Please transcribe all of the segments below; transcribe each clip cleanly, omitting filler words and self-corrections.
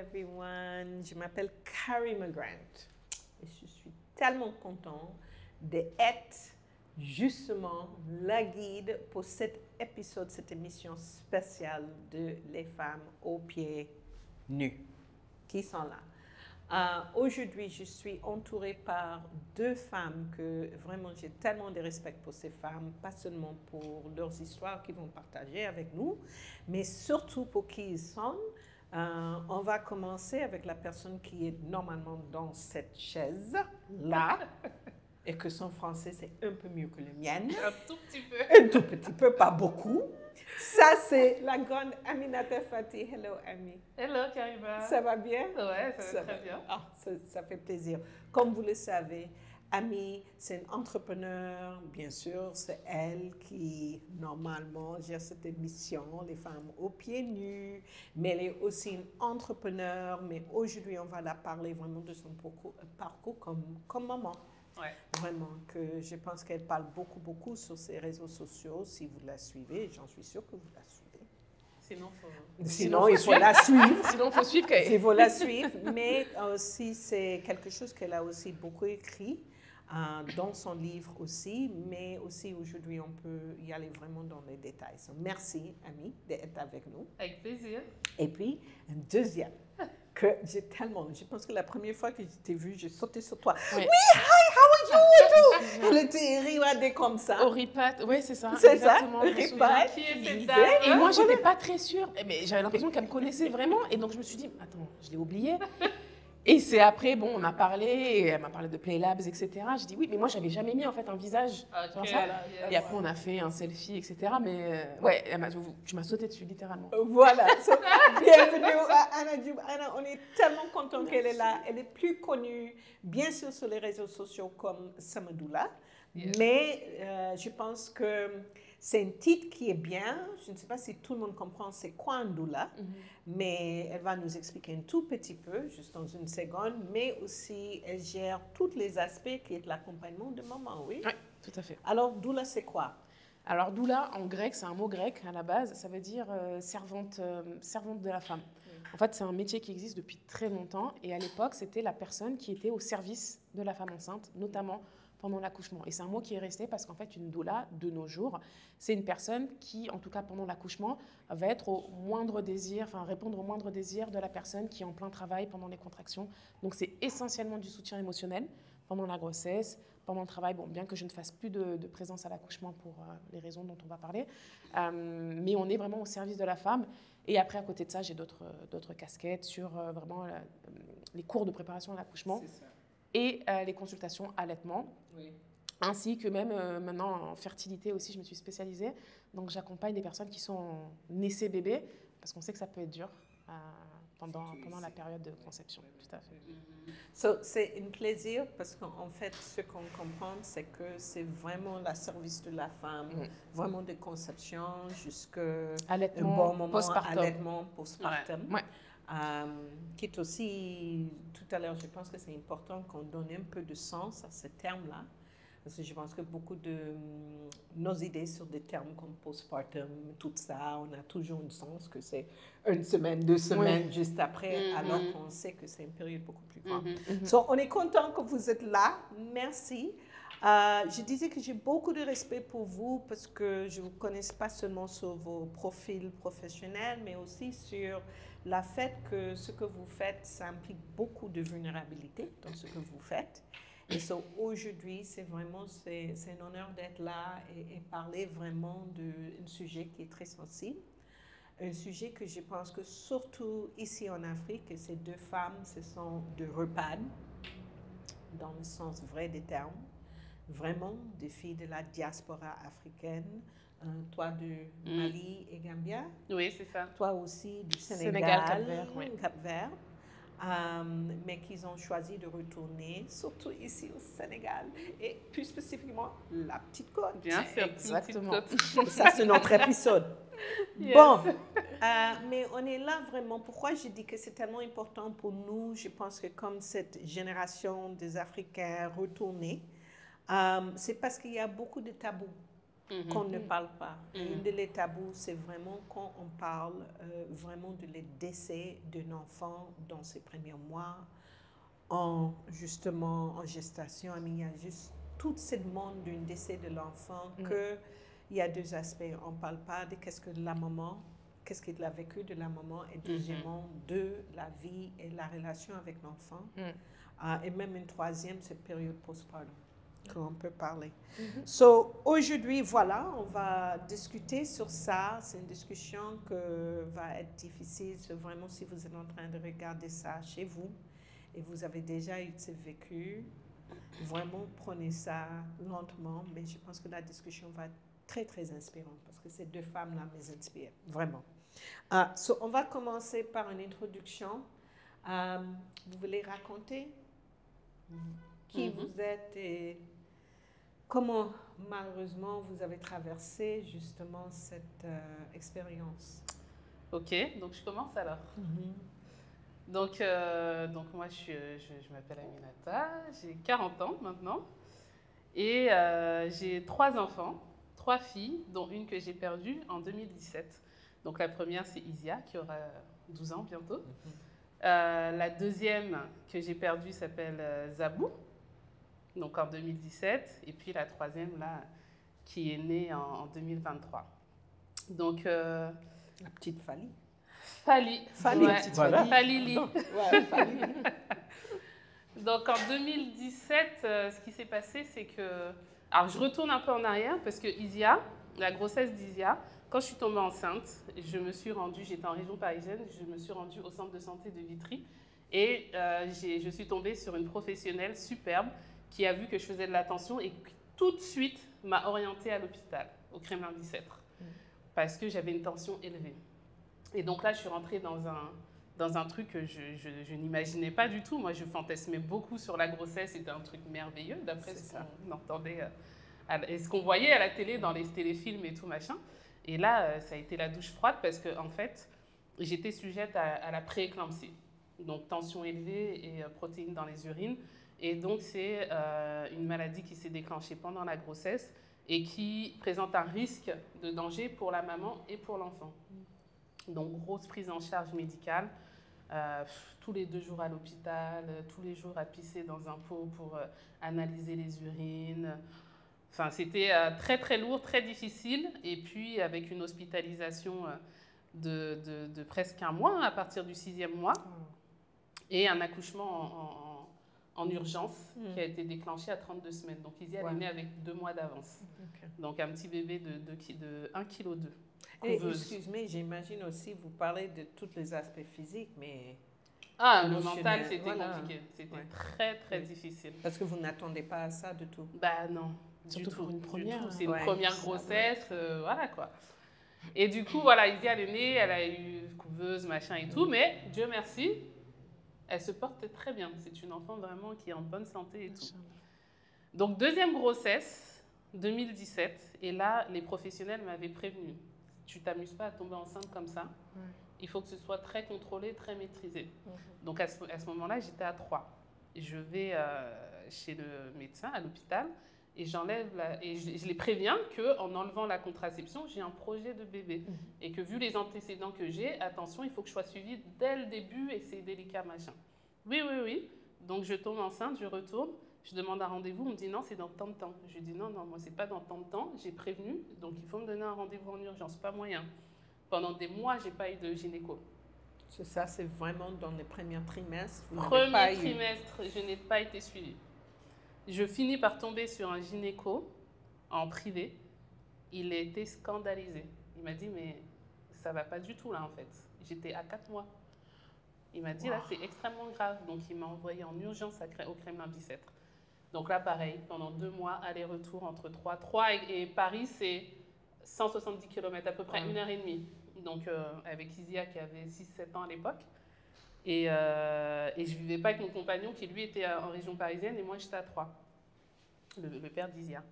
everyone. Je m'appelle Karima Grant et je suis tellement contente d'être justement la guide pour cet épisode, cette émission spéciale de Les femmes aux pieds nus qui sont là. Aujourd'hui, je suis entourée par deux femmes que vraiment j'ai tellement de respect pour ces femmes, pas seulement pour leurs histoires qu'ils vont partager avec nous, mais surtout pour qui ils sont. On va commencer avec la personne qui est normalement dans cette chaise-là et que son français c'est un peu mieux que le mien. Un tout petit peu. Un tout petit peu, pas beaucoup. Ça, c'est la grande Aminata Fati. Hello, Ami. Hello, Karima. Ça va bien? Ouais, ça va très bien. Ça fait plaisir. Comme vous le savez, Ami, c'est une entrepreneur, bien sûr. C'est elle qui, normalement, gère cette émission, Les femmes aux pieds nus. Mais elle est aussi une entrepreneur. Mais aujourd'hui, on va la parler vraiment de son parcours comme maman. Ouais. Vraiment, que je pense qu'elle parle beaucoup sur ses réseaux sociaux. Si vous la suivez, j'en suis sûre que vous la suivez. Sinon il faut la suivre. Sinon, il faut suivre. Il faut la suivre, mais aussi, c'est quelque chose qu'elle a aussi beaucoup écrit dans son livre aussi, mais aussi aujourd'hui, on peut y aller vraiment dans les détails. So, merci, Ami, d'être avec nous. Avec plaisir. Et puis, un deuxième que je pense que la première fois que je t'ai vue, j'ai sauté sur toi. Oui. Hi, how are you? Elle était regardée comme ça. Au ripat, oui, c'est ça. C'est exactement. ça, ripat. Qui est Je cette disais, dame? Et moi, voilà. j'étais pas très sûre. Mais j'avais l'impression qu'elle me connaissait vraiment. Et donc, je me suis dit, attends, je l'ai oublié. Et c'est après, bon, on a parlé, et elle m'a parlé de Playlabs, etc. J'ai dit oui, mais moi, j'avais jamais mis en fait un visage. Ah, Genre ça. Et après, on a fait un selfie, etc. Mais ouais, tu m'as sauté dessus, littéralement. Voilà. So, bienvenue à Anna Diouf. Anna, on est tellement content qu'elle est là. Elle est plus connue, bien sûr, sur les réseaux sociaux comme Samadoula. Yes. Mais je pense que c'est un titre qui est bien. Je ne sais pas si tout le monde comprend c'est quoi un doula, mais elle va nous expliquer un tout petit peu, juste dans une seconde. Mais aussi, elle gère tous les aspects qui est l'accompagnement de maman, oui? Oui, tout à fait. Alors, doula, c'est quoi? Alors, doula, en grec, c'est un mot grec à la base. Ça veut dire servante de la femme. En fait, c'est un métier qui existe depuis très longtemps. Et à l'époque, c'était la personne qui était au service de la femme enceinte, notamment pendant l'accouchement. Et c'est un mot qui est resté parce qu'en fait, une doula, de nos jours, c'est une personne qui, en tout cas pendant l'accouchement, va être au moindre désir, enfin répondre au moindre désir de la personne qui est en plein travail pendant les contractions. Donc, c'est essentiellement du soutien émotionnel pendant la grossesse, pendant le travail. Bon, bien que je ne fasse plus de présence à l'accouchement pour les raisons dont on va parler, mais on est vraiment au service de la femme. Et après, à côté de ça, j'ai d'autres casquettes sur vraiment les cours de préparation à l'accouchement. C'est ça. Et les consultations allaitement, Oui. ainsi que même maintenant en fertilité aussi, je me suis spécialisée. Donc j'accompagne des personnes qui sont en essai bébé, parce qu'on sait que ça peut être dur pendant la période de conception. Tout à fait. So, c'est un plaisir parce qu'en fait, ce qu'on comprend, c'est que c'est vraiment le service de la femme, vraiment de conception jusqu'à un bon moment, allaitement, postpartum. Ouais. Qui est aussi, tout à l'heure, je pense que c'est important qu'on donne un peu de sens à ce terme-là. Parce que je pense que beaucoup de nos idées sur des termes comme postpartum, tout ça, on a toujours un sens que c'est une semaine, 2 semaines juste après, alors qu'on sait que c'est une période beaucoup plus grande. So, on est content que vous êtes là. Merci. Je disais que j'ai beaucoup de respect pour vous parce que je vous connais pas seulement sur vos profils professionnels, mais aussi sur le fait que ce que vous faites, ça implique beaucoup de vulnérabilité dans ce que vous faites. Et so, aujourd'hui, c'est un honneur d'être là et parler vraiment d'un sujet qui est très sensible. Un sujet que je pense que surtout ici en Afrique, ces deux femmes, ce sont de REPAD, dans le sens vrai des termes. Vraiment, des filles de la diaspora africaine. Toi de Mali et Gambia. Oui, c'est ça. Toi aussi du Sénégal, Cap-Vert, oui. Cap-Vert. Mais qu'ils ont choisi de retourner, surtout ici au Sénégal, et plus spécifiquement la Petite Côte. Bien sûr, exactement. Ça, c'est notre épisode. Yes. Bon, mais on est là vraiment. Pourquoi je dis que c'est tellement important pour nous? Je pense que comme cette génération des Africains retournés, c'est parce qu'il y a beaucoup de tabous qu'on ne parle pas. Une des tabous, c'est vraiment quand on parle vraiment de les décès d'un enfant dans ses premiers mois, justement en gestation. Il y a juste tout ce monde d'un décès de l'enfant que il y a deux aspects. On ne parle pas de qu'est-ce qu'il a vécu de la maman, et deuxièmement, de la vie et la relation avec l'enfant. Et même une troisième, cette période postpartum qu'on peut parler. So, aujourd'hui, voilà, on va discuter sur ça. C'est une discussion qui va être difficile. C'est vraiment si vous êtes en train de regarder ça chez vous et vous avez déjà eu ce vécu, vraiment prenez ça lentement, mais je pense que la discussion va être très, très inspirante parce que ces deux femmes-là m'inspirent, vraiment. So, on va commencer par une introduction. Vous voulez raconter qui vous êtes et comment, malheureusement, vous avez traversé justement cette expérience? Ok, donc je commence alors. Donc moi, je m'appelle Aminata, j'ai 40 ans maintenant et j'ai 3 enfants, 3 filles, dont une que j'ai perdue en 2017. Donc la première, c'est Isia, qui aura 12 ans bientôt. La deuxième que j'ai perdue s'appelle Zabou, donc en 2017. Et puis la troisième, là, qui est née en 2023. Donc... la petite Fali. Fali. Ouais. Voilà. Falili. Ouais, Fali. Donc en 2017, ce qui s'est passé, c'est que... Alors je retourne un peu en arrière parce que Isia, la grossesse d'Isia, quand je suis tombée enceinte, je me suis rendue, j'étais en région parisienne, je me suis rendue au centre de santé de Vitry et je suis tombée sur une professionnelle superbe qui a vu que je faisais de l'attention et qui tout de suite m'a orientée à l'hôpital, au Kremlin-Bicêtre, parce que j'avais une tension élevée. Et donc là, je suis rentrée dans un truc que je n'imaginais pas du tout. Moi, je fantasmais beaucoup sur la grossesse, c'était un truc merveilleux, d'après ce qu'on entendait et ce qu'on voyait à la télé, dans les téléfilms et tout machin. Et là, ça a été la douche froide parce que, en fait, j'étais sujette à la prééclampsie. Donc, tension élevée et protéines dans les urines. Et donc, c'est une maladie qui s'est déclenchée pendant la grossesse et qui présente un risque de danger pour la maman et pour l'enfant. Donc, grosse prise en charge médicale. Tous les 2 jours à l'hôpital, tous les jours à pisser dans un pot pour analyser les urines. Enfin, c'était très, très lourd, très difficile. Et puis, avec une hospitalisation de presque 1 mois, à partir du 6e mois, et un accouchement en urgence qui a été déclenché à 32 semaines. Donc, Isia est née avec 2 mois d'avance. Donc, un petit bébé de 1,2 kg. Et excuse-moi, j'imagine aussi, vous parlez de tous les aspects physiques, mais... le mental, c'était compliqué. C'était très, très difficile. Parce que vous n'attendez pas à ça du tout. Bah non. Surtout pour une première. C'est une première grossesse, voilà quoi. Et du coup, voilà, Isia, elle est née, elle a eu couveuse, machin et tout, mais Dieu merci, elle se porte très bien. C'est une enfant vraiment qui est en bonne santé et tout. Donc, 2e grossesse, 2017, et là, les professionnels m'avaient prévenu. Tu t'amuses pas à tomber enceinte comme ça. Il faut que ce soit très contrôlé, très maîtrisé. Donc, à ce moment-là, j'étais à 3. Je vais chez le médecin, à l'hôpital, et je les préviens qu'en enlevant la contraception, j'ai un projet de bébé. Et que vu les antécédents que j'ai, attention, il faut que je sois suivie dès le début et c'est délicat, machin. Oui. Donc je tombe enceinte, je retourne, je demande un rendez-vous, on me dit non, c'est dans tant de temps. Je dis non, moi c'est pas dans tant de temps, j'ai prévenu, donc il faut me donner un rendez-vous en urgence, pas moyen. Pendant des mois, j'ai pas eu de gynéco. C'est ça, c'est vraiment dans les premiers trimestres. Premier trimestre, je n'ai pas été suivie. Je finis par tomber sur un gynéco en privé. Il a été scandalisé. Il m'a dit, mais ça va pas du tout là en fait. J'étais à 4 mois. Il m'a dit, là c'est extrêmement grave. Donc il m'a envoyé en urgence au Kremlin-Bicêtre. Donc là pareil, pendant 2 mois, aller-retour entre 3 et Paris, c'est 170 km, à peu près 1h30. Donc avec Isia qui avait 6-7 ans à l'époque. Et je ne vivais pas avec mon compagnon qui, lui, était en région parisienne et moi, j'étais à Troyes, le père d'Isia.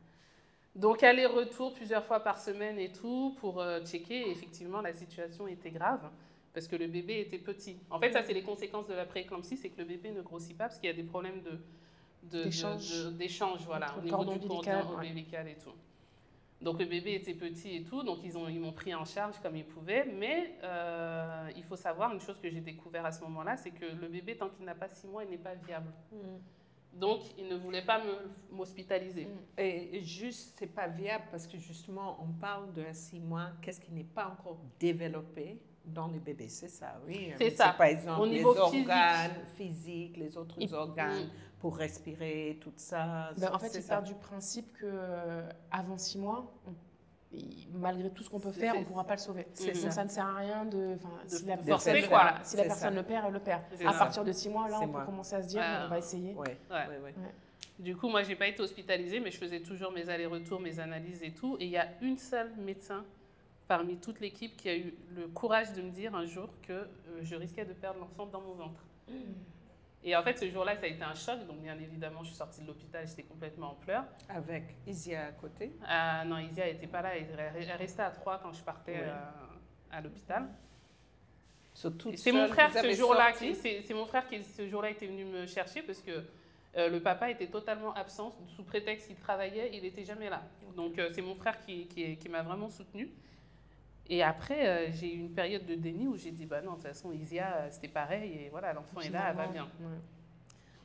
Donc, aller-retour plusieurs fois par semaine et tout pour checker. Et effectivement, la situation était grave parce que le bébé était petit. En fait, ça, c'est les conséquences de la prééclampsie, c'est que le bébé ne grossit pas parce qu'il y a des problèmes d'échange, voilà, au niveau du cordon ombilical et tout. Donc le bébé était petit et tout, donc ils m'ont pris en charge comme ils pouvaient. Mais il faut savoir, une chose que j'ai découvert à ce moment-là, c'est que le bébé, tant qu'il n'a pas 6 mois, il n'est pas viable. Donc, ils ne voulaient pas m'hospitaliser. Et juste, c'est pas viable parce que justement, on parle de 6 mois, qu'est-ce qui n'est pas encore développé dans les bébés, c'est ça, oui. C'est ça. Par exemple, au les niveau organes physiques, les autres organes pour respirer, tout ça. En fait, il part du principe qu'avant 6 mois, malgré tout ce qu'on peut faire, on ne pourra pas le sauver. Donc ça ne sert à rien si la personne le perd, elle le perd. À partir de 6 mois, là, on peut commencer à se dire, on va essayer. Du coup, moi, je n'ai pas été hospitalisée, mais je faisais toujours mes allers-retours, mes analyses et tout. Et il y a une seule médecin parmi toute l'équipe qui a eu le courage de me dire un jour que je risquais de perdre l'enfant dans mon ventre. Et en fait, ce jour-là, ça a été un choc. Donc, bien évidemment, je suis sortie de l'hôpital, j'étais complètement en pleurs. Avec Isia à côté? Non, Isia n'était pas là. Elle restait à 3 quand je partais à l'hôpital. C'est mon frère ce jour-là qui ce jour-là était venu me chercher parce que le papa était totalement absent sous prétexte qu'il travaillait, il n'était jamais là. Donc c'est mon frère qui m'a vraiment soutenue. Et après j'ai eu une période de déni où j'ai dit bah non, de toute façon Isia c'était pareil et voilà, l'enfant est là, elle va bien.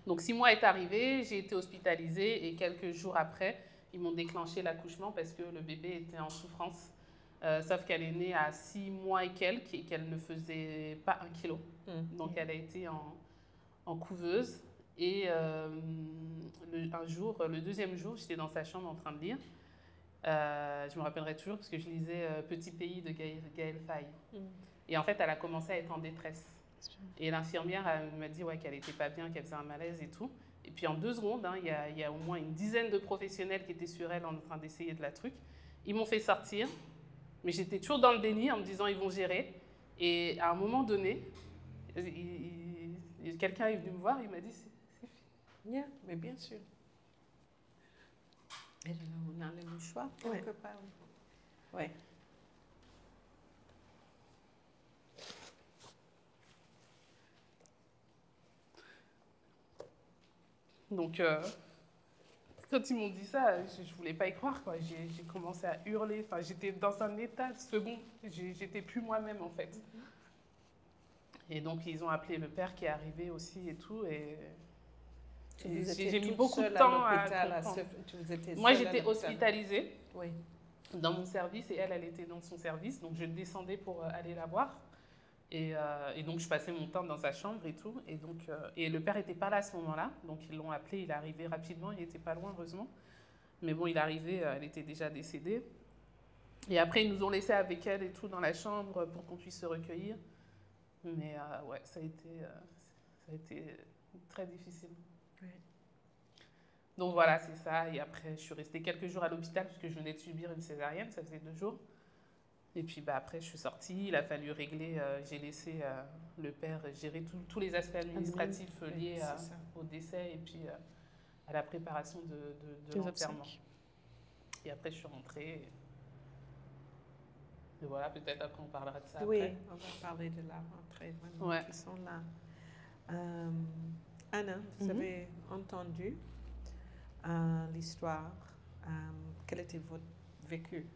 Donc 6 mois est arrivé, j'ai été hospitalisée et quelques jours après ils m'ont déclenché l'accouchement parce que le bébé était en souffrance. Sauf qu'elle est née à 6 mois et quelques et qu'elle ne faisait pas 1 kilo. Donc elle a été en couveuse. Et un jour, le deuxième jour, j'étais dans sa chambre en train de lire. Je me rappellerai toujours parce que je lisais Petit pays de Gaël Faye. Et en fait, elle a commencé à être en détresse. Et l'infirmière m'a dit qu'elle n'était pas bien, qu'elle faisait un malaise et tout. Et puis en 2 secondes, il y a au moins une dizaine de professionnels qui étaient sur elle en train d'essayer de la truc. Ils m'ont fait sortir. Mais j'étais toujours dans le déni en me disant ils vont gérer. Et à un moment donné, quelqu'un est venu me voir, il m'a dit c'est fini. Mais bien sûr. Et là, on a le choix quelque part. Ouais. Donc, quand ils m'ont dit ça, je ne voulais pas y croire, quoi. J'ai commencé à hurler. Enfin, j'étais dans un état second. J'étais plus moi-même, en fait. Et donc, ils ont appelé le père qui est arrivé aussi et tout. Et j'ai mis beaucoup de temps à comprendre. Moi, j'étais hospitalisée dans mon service et elle était dans son service. Donc, je descendais pour aller la voir. Et donc, je passais mon temps dans sa chambre et tout. Et, donc, et le père n'était pas là à ce moment-là. Donc, ils l'ont appelé. Il est arrivé rapidement. Il n'était pas loin, heureusement. Mais bon, il est arrivé. Elle était déjà décédée. Et après, ils nous ont laissés avec elle et tout dans la chambre pour qu'on puisse se recueillir. Mais ça a été très difficile. Donc, voilà, c'est ça. Et après, je suis restée quelques jours à l'hôpital parce que je venais de subir une césarienne. Ça faisait 2 jours. Et puis après, je suis sortie, il a fallu régler, j'ai laissé le père gérer tous les aspects administratifs liés au décès et puis à la préparation de l'enterrement. Et après, je suis rentrée. Et voilà, peut-être après, on parlera de ça après. Oui, on va parler de la rentrée, vraiment, qui sont là. Anna, vous avez entendu l'histoire. Quel était votre vécu?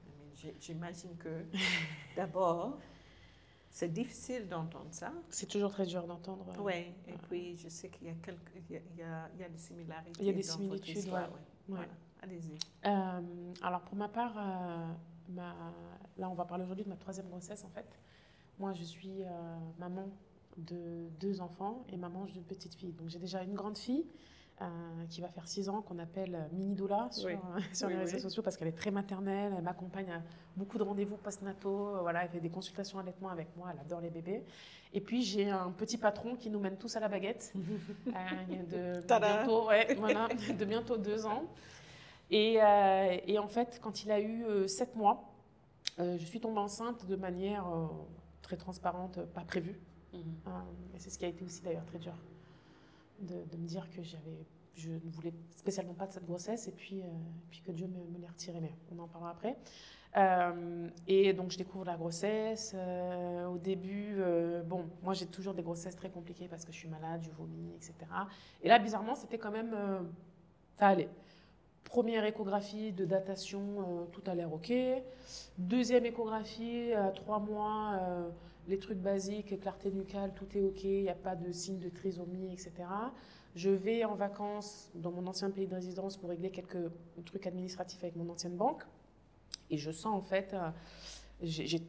J'imagine que d'abord, c'est difficile d'entendre ça. C'est toujours très dur d'entendre. Oui, et puis je sais qu'il y a des similarités. Il y a des similitudes, voilà. Allez-y. Alors pour ma part, là on va parler aujourd'hui de ma 3e grossesse en fait. Moi je suis maman de 2 enfants et maman d'une petite fille. Donc j'ai déjà une grande fille qui va faire 6 ans, qu'on appelle Mini Doula sur les réseaux sociaux parce qu'elle est très maternelle, elle m'accompagne à beaucoup de rendez-vous post-nataux, elle fait des consultations allaitement avec moi, elle adore les bébés. Et puis j'ai un petit patron qui nous mène tous à la baguette, de bientôt 2 ans. Et en fait, quand il a eu 7 mois, je suis tombée enceinte de manière très transparente, pas prévue. Et c'est ce qui a été aussi d'ailleurs très dur. De me dire que je ne voulais spécialement pas de cette grossesse et puis que Dieu me l'ait retirée, mais on en parlera après. Et donc je découvre la grossesse. Au début, moi j'ai toujours des grossesses très compliquées parce que je suis malade, je vomis, etc. Et là, bizarrement, c'était quand même... ça allait. Première échographie de datation, tout a l'air OK. Deuxième échographie, à 3 mois, les trucs basiques, clarté nucale, tout est OK, il n'y a pas de signe de trisomie, etc. Je vais en vacances dans mon ancien pays de résidence pour régler quelques trucs administratifs avec mon ancienne banque. Et je sens en fait, j'ai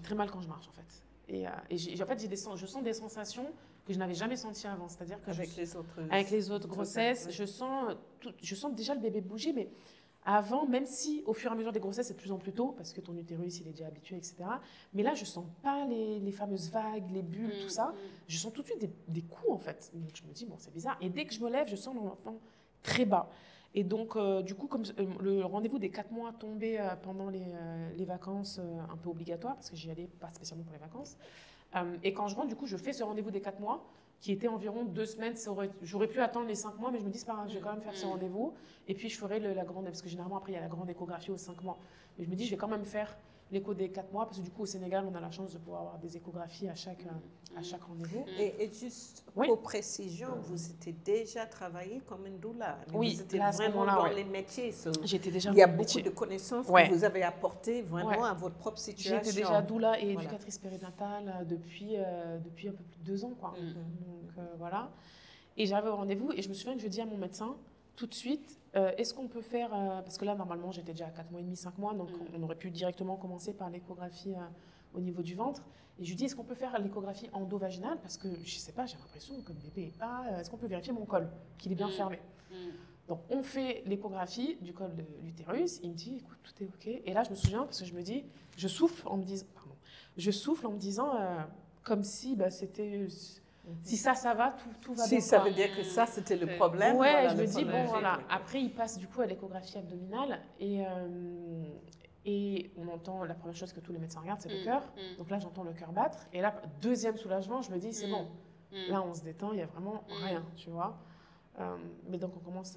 très mal quand je marche en fait. Et en fait, je sens des sensations que je n'avais jamais senties avant. C'est-à-dire que avec les autres grossesses, ouais. je sens déjà le bébé bouger, mais avant, même si au fur et à mesure des grossesses, c'est de plus en plus tôt, parce que ton utérus, il est déjà habitué, etc. Mais là, je sens pas les fameuses vagues, les bulles, tout ça. Je sens tout de suite des coups, en fait. Donc, je me dis, bon, c'est bizarre. Et dès que je me lève, je sens l'enfant très bas. Et donc, du coup, comme le rendez-vous des 4 mois tombait pendant les vacances un peu obligatoires, parce que j'y allais pas spécialement pour les vacances, et quand je rentre, du coup, je fais ce rendez-vous des 4 mois, qui était environ 2 semaines. J'aurais pu attendre les 5 mois, mais je me dis, c'est pas grave, je vais quand même faire ce rendez-vous. Et puis, je ferai la grande, parce que généralement, après, il y a la grande échographie aux 5 mois. Mais je me dis, je vais quand même faire l'écho des 4 mois, parce que du coup, au Sénégal, on a la chance de pouvoir avoir des échographies à chaque rendez-vous. Et juste pour précision, vous étiez déjà travaillé comme une doula. Oui, vous étiez là, à ce vraiment moment-là, dans les métiers. J'étais déjà il y a dans le beaucoup métier. de connaissances Ouais. que vous avez apportées vraiment à votre propre situation. J'étais déjà doula et éducatrice périnatale depuis un peu plus de 2 ans, quoi. Donc voilà. Et j'arrive au rendez-vous et je me souviens que je dis à mon médecin tout de suite, est-ce qu'on peut faire, parce que là normalement j'étais déjà à 4 mois et demi, 5 mois, donc on aurait pu directement commencer par l'échographie au niveau du ventre. Et je lui dis, est-ce qu'on peut faire l'échographie endovaginale, parce que je sais pas, j'ai l'impression que le bébé est pas, est-ce qu'on peut vérifier mon col, qu'il est bien fermé. Donc on fait l'échographie du col de l'utérus, il me dit, écoute, tout est OK. Et là je me souviens, parce que je me dis, je souffle en me disant, comme si c'était... Si ça va, tout va bien. Si ça veut dire que ça, c'était le problème. Ouais, voilà, je me dis, bon, voilà. Oui. Après, il passe du coup à l'échographie abdominale et on entend, la première chose que tous les médecins regardent, c'est le cœur. Donc là, j'entends le cœur battre. Et là, deuxième soulagement, je me dis, c'est bon. Là, on se détend, il n'y a vraiment rien, tu vois. Mais donc, on commence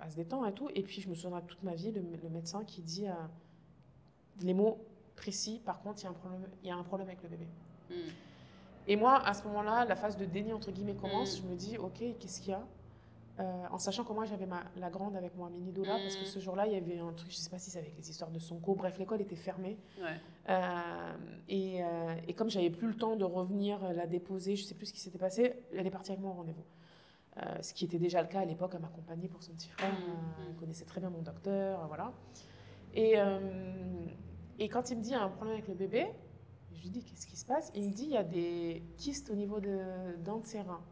à se détendre et tout. Et puis, je me souviendrai toute ma vie, le médecin qui dit les mots précis, par contre, il y a un problème avec le bébé. Et moi, à ce moment-là, la phase de déni, entre guillemets, commence. Je me dis, OK, qu'est-ce qu'il y a en sachant que moi, j'avais la grande avec moi, mini doula, parce que ce jour-là, il y avait un truc, je ne sais pas si c'est avec les histoires de Sonko. Bref, l'école était fermée. Ouais. Et comme j'avais plus le temps de revenir la déposer, je ne sais plus ce qui s'était passé, elle est partie avec moi au rendez-vous. Ce qui était déjà le cas à l'époque, elle m'accompagnait pour son petit frère. Elle connaissait très bien mon docteur, voilà. Et quand il me dit, il y a un problème avec le bébé, je lui dis, qu'est-ce qui se passe? Il me dit, il y a des kystes au niveau d'un de ses reins.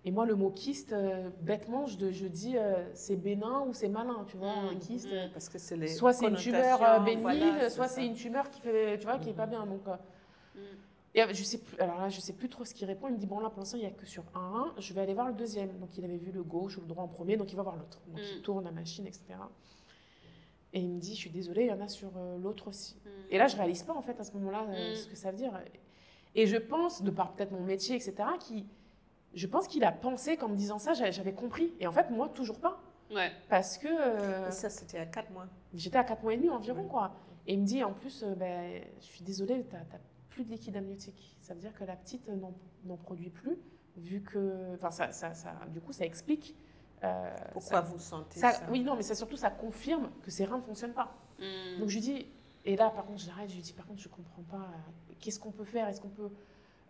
Et moi, le mot kyste, bêtement, je dis, c'est bénin ou c'est malin, tu vois, un kyste. Parce que c'est les soit c'est une tumeur bénigne, voilà, soit c'est une tumeur qui fait, tu vois, qui est pas bien. Donc, et je sais plus. Alors là, je sais plus trop ce qu'il répond. Il me dit, bon là, pour l'instant, il y a que sur un rein. Je vais aller voir le deuxième. Donc, il avait vu le gauche ou le droit en premier, donc il va voir l'autre. Donc, il tourne la machine, etc. Et il me dit, je suis désolée, il y en a sur l'autre aussi. Et là, je réalise pas, en fait, à ce moment-là, ce que ça veut dire. Et je pense, de par peut-être mon métier, etc., je pense qu'il a pensé qu'en me disant ça, j'avais compris. Et en fait, moi, toujours pas. Ouais. Parce que... Et ça, c'était à 4 mois. J'étais à 4 mois et demi environ, quoi. Et il me dit, en plus, je suis désolée, t'as plus de liquide amniotique. Ça veut dire que la petite n'en produit plus, vu que... Enfin, du coup, ça explique... Pourquoi vous sentez ça? Oui, non, mais surtout, ça confirme que ses reins ne fonctionnent pas. Donc, je lui dis... Et là, par contre, j'arrête, je lui dis, par contre, je comprends pas. Qu'est-ce qu'on peut faire? Est-ce qu'on peut...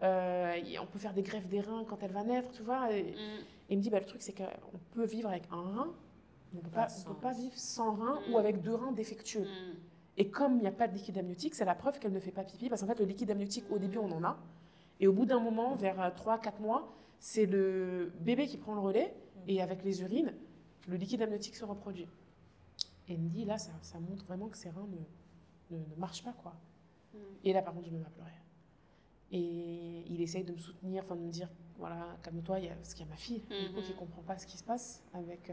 on peut faire des greffes des reins quand elle va naître, tu vois. Et il me dit, le truc, c'est qu'on peut vivre avec un rein, on ne peut pas vivre sans rein ou avec 2 reins défectueux. Et comme il n'y a pas de liquide amniotique, c'est la preuve qu'elle ne fait pas pipi, parce qu'en fait, le liquide amniotique, au début, on en a. Et au bout d'un moment, vers 3-4 mois, c'est le bébé qui prend le relais, et avec les urines, le liquide amniotique se reproduit. Et il me dit, là, ça montre vraiment que ses reins ne marchent pas, quoi. Et là, par contre, je me mets à pleurer. Et il essaye de me soutenir, enfin de me dire, voilà, calme-toi, parce qu'il y a ma fille, du coup, qui ne comprend pas ce qui se passe avec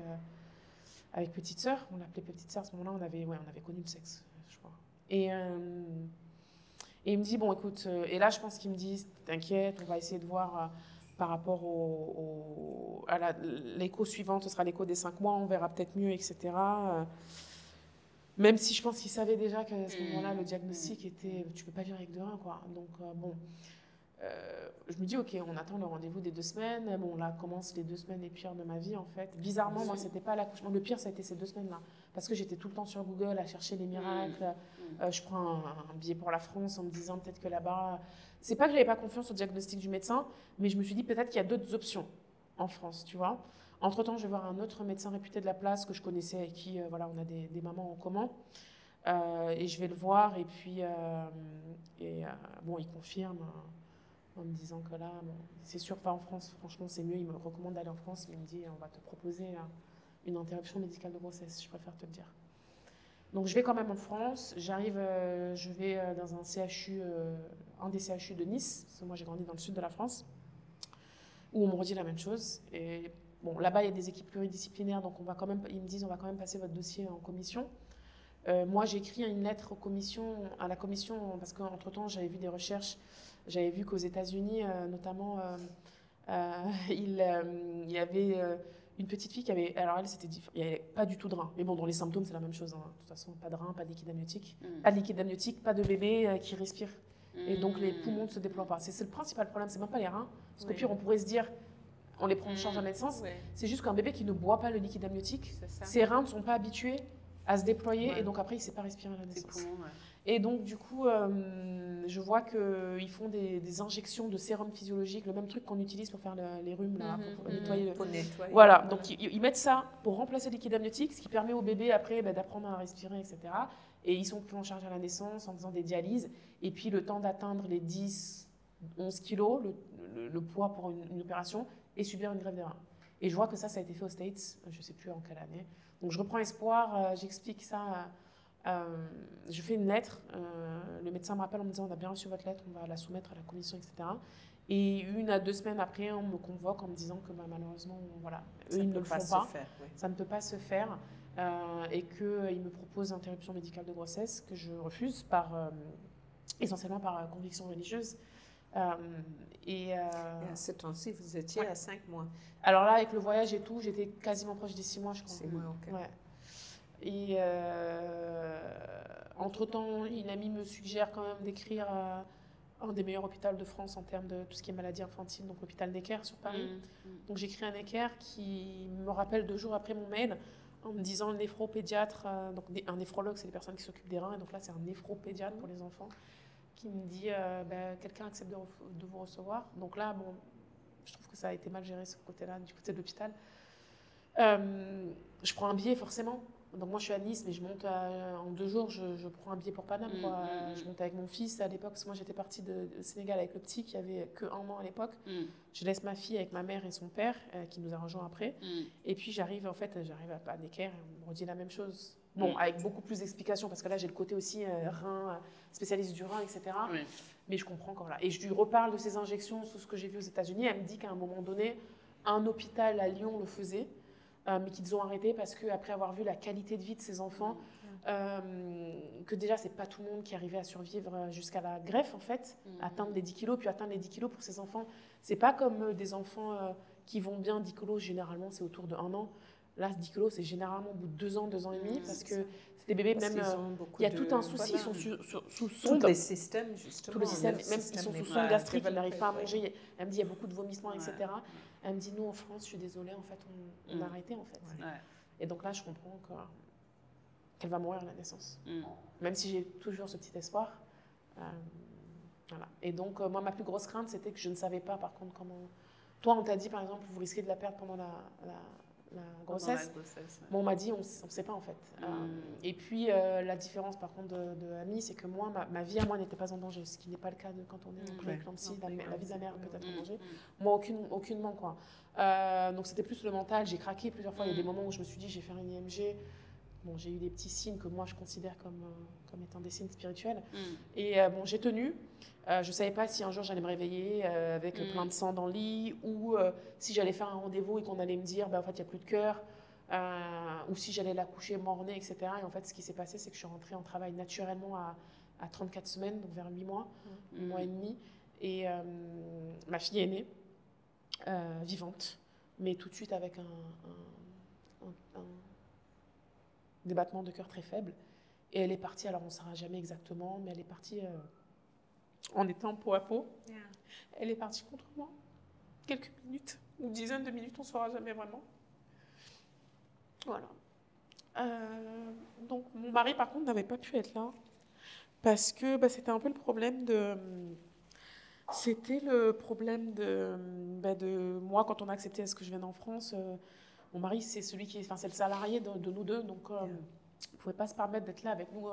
petite sœur. On l'appelait petite sœur à ce moment-là, on avait connu le sexe, je crois. Et il me dit, bon, écoute, et là, je pense qu'il me dit, t'inquiète, on va essayer de voir par rapport à l'écho suivante, ce sera l'écho des 5 mois, on verra peut-être mieux, etc. Même si je pense qu'il savait déjà qu'à ce moment-là, le diagnostic était, tu peux pas vivre avec 2 reins, quoi. Donc, bon. je me dis, ok, on attend le rendez-vous des 2 semaines. Bon, là commencent les 2 semaines les pires de ma vie, en fait. Bizarrement, moi, c'était pas l'accouchement. Le pire, ça a été ces 2 semaines-là. Parce que j'étais tout le temps sur Google à chercher les miracles. Je prends un billet pour la France en me disant peut-être que là-bas... C'est pas que j'avais pas confiance au diagnostic du médecin, mais je me suis dit peut-être qu'il y a d'autres options en France, tu vois. Entre-temps, je vais voir un autre médecin réputé de la place que je connaissais, avec qui, voilà, on a des mamans en commun. Et je vais le voir, et puis, bon, il confirme en me disant que là, bon, c'est sûr, pas en France, franchement, c'est mieux. Il me recommande d'aller en France, mais il me dit, on va te proposer une interruption médicale de grossesse, je préfère te le dire. Donc, je vais quand même en France. J'arrive, je vais dans un CHU, un des CHU de Nice, parce que moi, j'ai grandi dans le sud de la France, où on me redit la même chose. Et bon, là-bas, il y a des équipes pluridisciplinaires, donc on va quand même, ils me disent, on va quand même passer votre dossier en commission. Moi, j'ai écrit une lettre à la commission, parce qu'entre-temps, j'avais vu des recherches. J'avais vu qu'aux États-Unis, notamment, il y avait une petite fille qui avait... Alors, elle, il n'y avait pas du tout de rein. Mais bon, dans les symptômes, c'est la même chose. Hein. De toute façon, pas de rein, pas de liquide amniotique. Pas de liquide amniotique, pas de bébé qui respire. Et donc, les poumons ne se déploient pas. C'est le principal problème. C'est même pas les reins. Parce qu'au pire, on pourrait se dire, on les prend en charge en naissance. C'est juste qu'un bébé qui ne boit pas le liquide amniotique, ses reins ne sont pas habitués à se déployer. Et donc, après, il ne sait pas respirer à la naissance. Et donc, du coup, je vois qu'ils font des injections de sérum physiologique, le même truc qu'on utilise pour faire les rhumes, là, pour nettoyer. Voilà, donc ils mettent ça pour remplacer le liquide amniotique, ce qui permet au bébé, après, d'apprendre à respirer, etc. Et ils sont pris en charge à la naissance en faisant des dialyses. Et puis, le temps d'atteindre les 10, 11 kilos, le poids pour une opération, et subir une greffe des reins. Et je vois que ça a été fait aux States, je ne sais plus en quelle année. Donc, je reprends espoir, j'explique ça... je fais une lettre, le médecin me rappelle en me disant on a bien reçu votre lettre, on va la soumettre à la commission, etc. Et 1 à 2 semaines après, on me convoque en me disant que malheureusement, voilà, eux, ils ne le font pas, ça ne peut pas se faire, et qu'ils me proposent interruption médicale de grossesse, que je refuse, essentiellement par conviction religieuse. Et à ce temps-ci, vous étiez à 5 mois. Alors là, avec le voyage et tout, j'étais quasiment proche des 6 mois, je crois. 6 mois, ok. Ouais. Et entre-temps, une amie me suggère quand même d'écrire un des meilleurs hôpitaux de France en termes de tout ce qui est maladie infantile, donc l'hôpital Necker sur Paris. Donc j'écris à Necker qui me rappelle 2 jours après mon mail en me disant le néphropédiatre, donc un néphrologue, c'est les personnes qui s'occupent des reins, et donc là c'est un néphropédiatre pour les enfants, qui me dit quelqu'un accepte de vous recevoir. Donc là, bon, je trouve que ça a été mal géré ce côté-là, du côté de l'hôpital. Je prends un billet forcément. Donc moi je suis à Nice, mais je monte en 2 jours, je prends un billet pour Paname. Je monte avec mon fils à l'époque, parce que moi j'étais partie de Sénégal avec le petit qui avait que 1 an à l'époque. Je laisse ma fille avec ma mère et son père, qui nous a rejoints après. Et puis j'arrive à Necker, et on me redit la même chose. Bon, avec beaucoup plus d'explications, parce que là j'ai le côté aussi rein, spécialiste du rein, etc. Mais je comprends quand là. Et je lui reparle de ces injections, tout ce que j'ai vu aux États-Unis. Elle me dit qu'à un moment donné, un hôpital à Lyon le faisait. Mais qu'ils ont arrêté parce qu'après avoir vu la qualité de vie de ces enfants, que déjà, c'est pas tout le monde qui arrivait à survivre jusqu'à la greffe, en fait, atteindre les 10 kilos, puis atteindre les 10 kilos pour ces enfants. C'est pas comme des enfants qui vont bien, 10 kilos, généralement, c'est autour de 1 an. Là, 10 kilos, c'est généralement au bout de 2 ans, 2 ans et demi, parce que c'est des bébés, même, il y a tout un souci, ils sont sous sonde. Tous les systèmes, justement. Tout le système, même s'ils sont sous sonde gastrique, ils n'arrivent pas à manger. Elle me dit, il y a beaucoup de vomissements, etc. Elle me dit, nous, en France, je suis désolée, en fait, on a arrêté, en fait. Et donc là, je comprends qu'elle va mourir à la naissance. Même si j'ai toujours ce petit espoir. Voilà. Et donc, moi, ma plus grosse crainte, c'était que je ne savais pas, par contre, comment... Toi, on t'a dit, par exemple, vous risquez de la perdre pendant la grossesse. Bon, on m'a dit, on ne sait pas, en fait. Et puis, la différence, par contre, de Ami, c'est que moi, ma vie à moi n'était pas en danger, ce qui n'est pas le cas quand on est en prééclampsie. La vie de la mère peut être en danger. Moi, aucunement, quoi. Donc, c'était plus le mental. J'ai craqué plusieurs fois. Il y a des moments où je me suis dit, j'ai fait un IMG. Bon, j'ai eu des petits signes que moi, je considère comme étant des signes spirituels. Et bon, j'ai tenu. Je ne savais pas si un jour j'allais me réveiller avec plein de sang dans le lit, ou si j'allais faire un rendez-vous et qu'on allait me dire en fait, il n'y a plus de cœur, ou si j'allais l'accoucher mort-née, etc. Et en fait, ce qui s'est passé, c'est que je suis rentrée en travail naturellement à 34 semaines, donc vers 8 mois, 8 mois et demi. Et ma fille est née, vivante, mais tout de suite avec des battements de cœur très faibles. Et elle est partie, alors on ne saura jamais exactement, mais elle est partie en étant peau à peau. Yeah. Elle est partie contre moi. Quelques minutes, une dizaine de minutes, on ne saura jamais vraiment. Voilà. Donc mon mari, par contre, n'avait pas pu être là parce que c'était un peu le problème de... C'était le problème de moi, quand on a accepté à ce que je vienne en France. Mon mari, c'est celui qui... Enfin, c'est le salarié de nous deux, donc il ne pouvait pas se permettre d'être là avec nous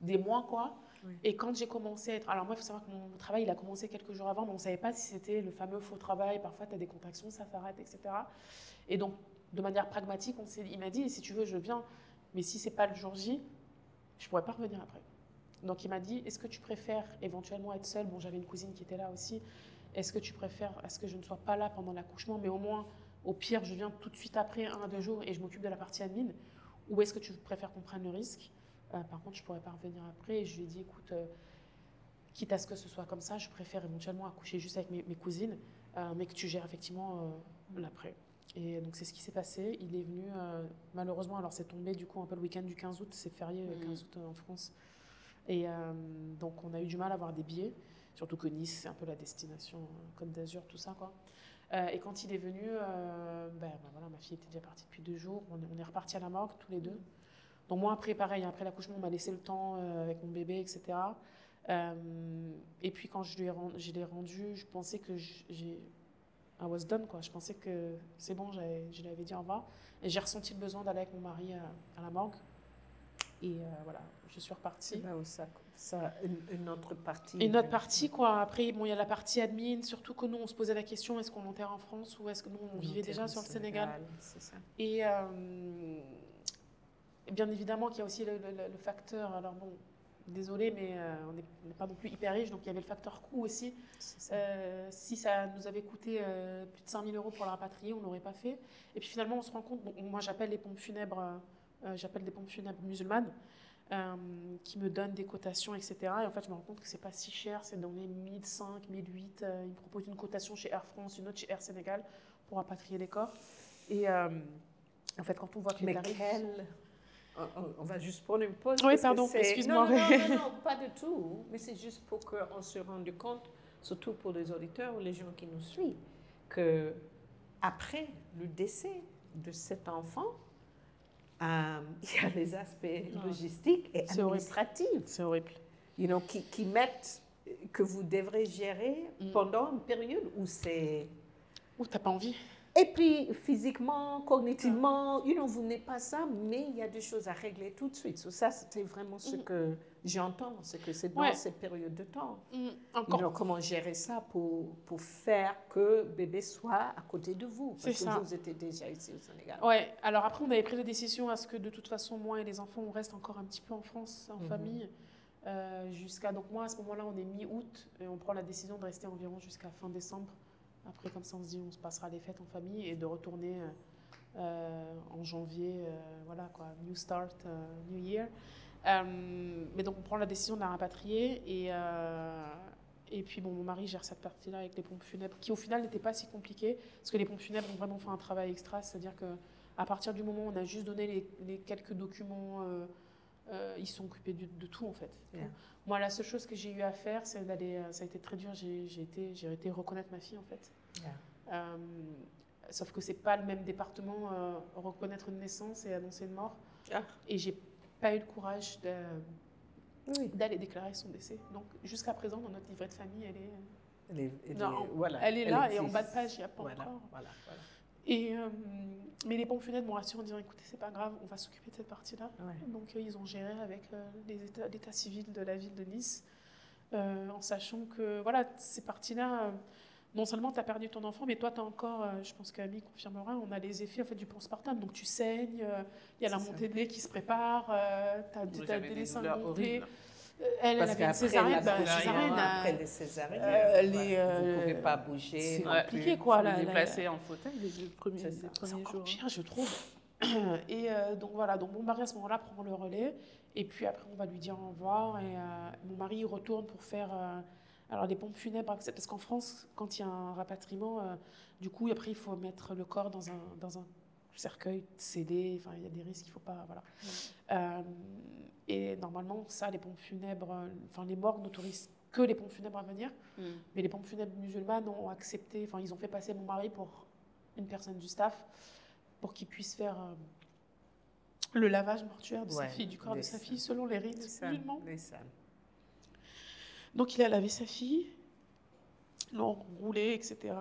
des mois, quoi. Oui. Et quand j'ai commencé à être... Alors moi, il faut savoir que mon travail, il a commencé quelques jours avant, mais on ne savait pas si c'était le fameux faux travail. Parfois, tu as des contractions, ça s'arrête, etc. Et donc, de manière pragmatique, il m'a dit, si tu veux, je viens, mais si ce n'est pas le jour J, je ne pourrais pas revenir après. Donc, il m'a dit, est-ce que tu préfères éventuellement être seule? Bon, j'avais une cousine qui était là aussi. Est-ce que tu préfères à ce que je ne sois pas là pendant l'accouchement, mais au moins, au pire, je viens tout de suite après, 1 à 2 jours, et je m'occupe de la partie admin? Ou est-ce que tu préfères qu'on prenne le risque? Par contre, je ne pourrais pas revenir après. Et je lui ai dit, écoute, quitte à ce que ce soit comme ça, je préfère éventuellement accoucher juste avec mes cousines, mais que tu gères effectivement l'après. Et donc, c'est ce qui s'est passé. Il est venu, malheureusement, alors c'est tombé du coup un peu le week-end du 15 août, c'est férié le 15 août en France. Et donc, on a eu du mal à avoir des billets, surtout que Nice, c'est un peu la destination Côte d'Azur, tout ça, quoi. Et quand il est venu, voilà, ma fille était déjà partie depuis 2 jours. On est reparti à la morgue, tous les deux. Donc, moi, après, pareil, après l'accouchement, on m'a laissé le temps avec mon bébé, etc. Et puis, quand je l'ai rendu, je pensais que I was done, quoi. Je pensais que c'est bon, je lui avais dit au revoir. Et j'ai ressenti le besoin d'aller avec mon mari à la morgue. Et voilà, je suis repartie. C'est là où ça une autre partie. Une autre partie, quoi. Après, bon, il y a la partie admin, surtout que nous, on se posait la question, est-ce qu'on enterre en France ou est-ce que nous, on vivait déjà sur le Sénégal? C'est ça. Et bien évidemment qu'il y a aussi le facteur, alors bon, désolé, mais on n'est pas non plus hyper riche, donc il y avait le facteur coût aussi. Si ça nous avait coûté plus de 5 000 € pour la rapatrier, on ne l'aurait pas fait. Et puis finalement, on se rend compte, donc, moi j'appelle les pompes funèbres, musulmanes, qui me donnent des cotations, etc. Et en fait, je me rends compte que c'est pas si cher, c'est dans les 1005, 1008. Ils me proposent une cotation chez Air France, une autre chez Air Sénégal pour rapatrier les corps. Et en fait, quand on voit que les tarifs... On va juste prendre une pause. Oui, pardon, excuse-moi. Non, pas du tout. Mais c'est juste pour qu'on se rende compte, surtout pour les auditeurs ou les gens qui nous suivent, que après le décès de cet enfant, il y a les aspects logistiques et administratifs. C'est horrible. Qui mettent, que vous devrez gérer pendant une période où c'est... Où tu n'as pas envie. Et puis, physiquement, cognitivement, vous n'êtes pas ça, mais il y a des choses à régler tout de suite. Ça, c'était vraiment ce que j'entends, c'est que c'est dans cette période de temps. Comment gérer ça pour faire que bébé soit à côté de vous. Parce que vous étiez déjà ici au Sénégal. Oui, alors après, on avait pris la décision à ce que de toute façon, moi et les enfants, on reste encore un petit peu en France, en famille. Donc moi, à ce moment-là, on est mi-août et on prend la décision de rester environ jusqu'à fin décembre. Après, comme ça, on se dit, on se passera les fêtes en famille et de retourner en janvier, voilà quoi, new start, new year. Mais donc, on prend la décision de la rapatrier et puis, bon, mon mari gère cette partie-là avec les pompes funèbres, qui au final n'était pas si compliquée, parce que les pompes funèbres ont vraiment fait un travail extra, c'est-à-dire qu'à partir du moment où on a juste donné les quelques documents, ils sont occupés de tout, en fait. Yeah. Moi, la seule chose que j'ai eu à faire, c'est d'aller... Ça a été très dur, j'ai été reconnaître ma fille, en fait. Yeah. Sauf que c'est pas le même département, reconnaître une naissance et annoncer une mort. Ah. Et j'ai pas eu le courage d'aller déclarer son décès. Donc, jusqu'à présent, dans notre livret de famille, elle est là, et en bas de page, il n'y a pas encore. Voilà. Et, mais les pompes funèbres m'ont rassuré en disant, écoutez, c'est pas grave, on va s'occuper de cette partie-là. Ouais. Donc, ils ont géré avec l'état civil de la ville de Nice, en sachant que, voilà, ces parties-là, non seulement tu as perdu ton enfant, mais toi, tu as encore, je pense qu'Amy confirmera, on a les effets en fait, du postpartum. Donc, tu saignes, il y a la montée de lait qui se prépare, tu as des seins gonflés. Elle avait une césarienne. Après les césariennes, vous ne pouvez pas bouger. C'est compliqué, quoi. Se déplacer en fauteuil les premiers jours. C'est pire, je trouve. Et donc, voilà. Donc, mon mari, à ce moment-là, prend le relais. Et puis, après, on va lui dire au revoir. Et mon mari, il retourne pour faire... alors, les pompes funèbres, parce qu'en France, quand il y a un rapatriement, du coup, après, il faut mettre le corps dans un cercueil scellé. Enfin, il y a des risques, il ne faut pas... Voilà. Et normalement, ça, les pompes funèbres, enfin, les morgues n'autorisent que les pompes funèbres à venir. Mm. Mais les pompes funèbres musulmanes ont accepté, enfin, ils ont fait passer mon mari pour une personne du staff pour qu'il puisse faire le lavage mortuaire de sa Ouais, fille, du corps de sa les fille, selon les rites salles, musulmans. les salles. Donc, il a lavé sa fille, l'ont roulé, etc.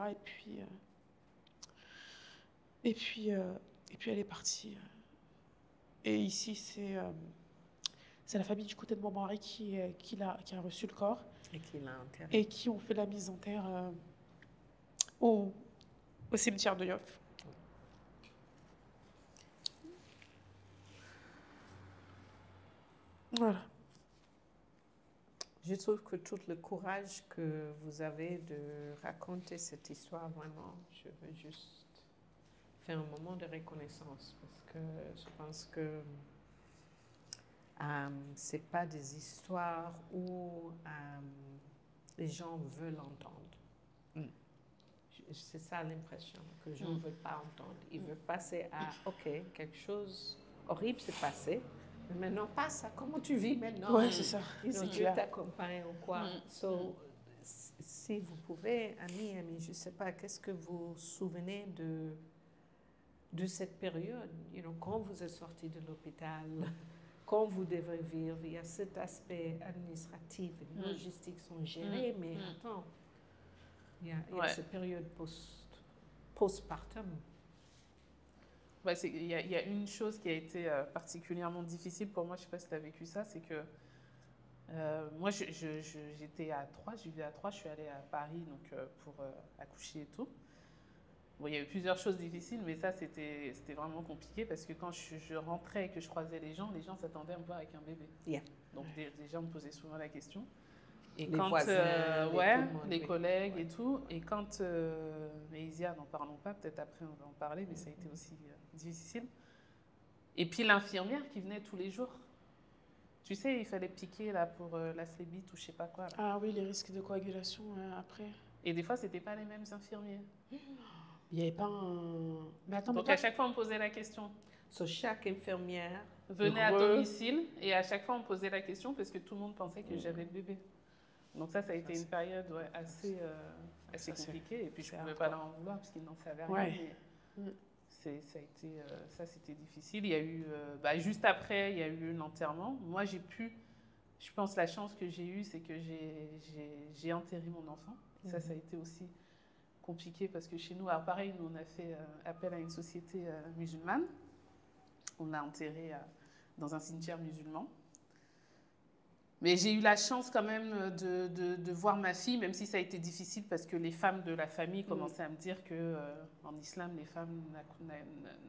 Et puis elle est partie. Et ici, c'est la famille du côté de mon mari qui a reçu le corps Et qui l'a enterré. et qui ont fait la mise en terre au cimetière de Yoff. Voilà. Je trouve que tout le courage que vous avez de raconter cette histoire, vraiment, je veux juste faire un moment de reconnaissance parce que je pense que c'est pas des histoires où les gens veulent entendre. C'est ça l'impression, que les gens ne veulent pas entendre. Ils veulent passer à, OK, quelque chose horrible s'est passé, mais maintenant passe à comment tu vis maintenant. Ouais, c'est ça. Ils ont C'est Dieu clair. t'accompagne ou quoi. So, si vous pouvez, amis, je ne sais pas, qu'est-ce que vous vous souvenez de cette période, quand vous êtes sorti de l'hôpital, quand vous devez vivre, il y a cet aspect administratif et logistique sont gérés, mais attends, il y a cette période postpartum. Ouais, il y a une chose qui a été particulièrement difficile pour moi, je ne sais pas si tu as vécu ça, c'est que moi j'étais à Troyes, je vivais à Troyes, je suis allée à Paris donc, pour accoucher et tout. Bon, il y a eu plusieurs choses difficiles, mais ça, c'était vraiment compliqué parce que quand je rentrais et que je croisais les gens s'attendaient à me voir avec un bébé. Yeah. Donc, des gens me posaient souvent la question. Et Les quand, voisins, les collègues et tout. Et quand, mais Isia, n'en parlons pas, peut-être après on va en parler, mais ça a été aussi difficile. Et puis l'infirmière qui venait tous les jours. Tu sais, il fallait piquer là, pour la phlébite ou je sais pas quoi. Là. Ah oui, les risques de coagulation après. Et des fois, c'était pas les mêmes infirmiers. Il n'y avait pas un... Mais attends, Donc à chaque fois, on me posait la question. So, chaque infirmière Venait à domicile et à chaque fois, on me posait la question parce que tout le monde pensait que j'avais le bébé. Donc ça a été une période assez compliquée. Et puis, je ne pouvais pas leur en vouloir parce qu'ils n'en savaient rien. Ouais. Mais c'était difficile. Il y a eu, juste après, il y a eu l'enterrement. Moi, je pense la chance que j'ai eue, c'est que j'ai enterré mon enfant. Ça a été aussi compliqué parce que chez nous, alors pareil, nous, on a fait appel à une société musulmane. On l'a enterré dans un cimetière musulman. Mais j'ai eu la chance quand même de voir ma fille, même si ça a été difficile parce que les femmes de la famille commençaient à me dire qu'en islam, les femmes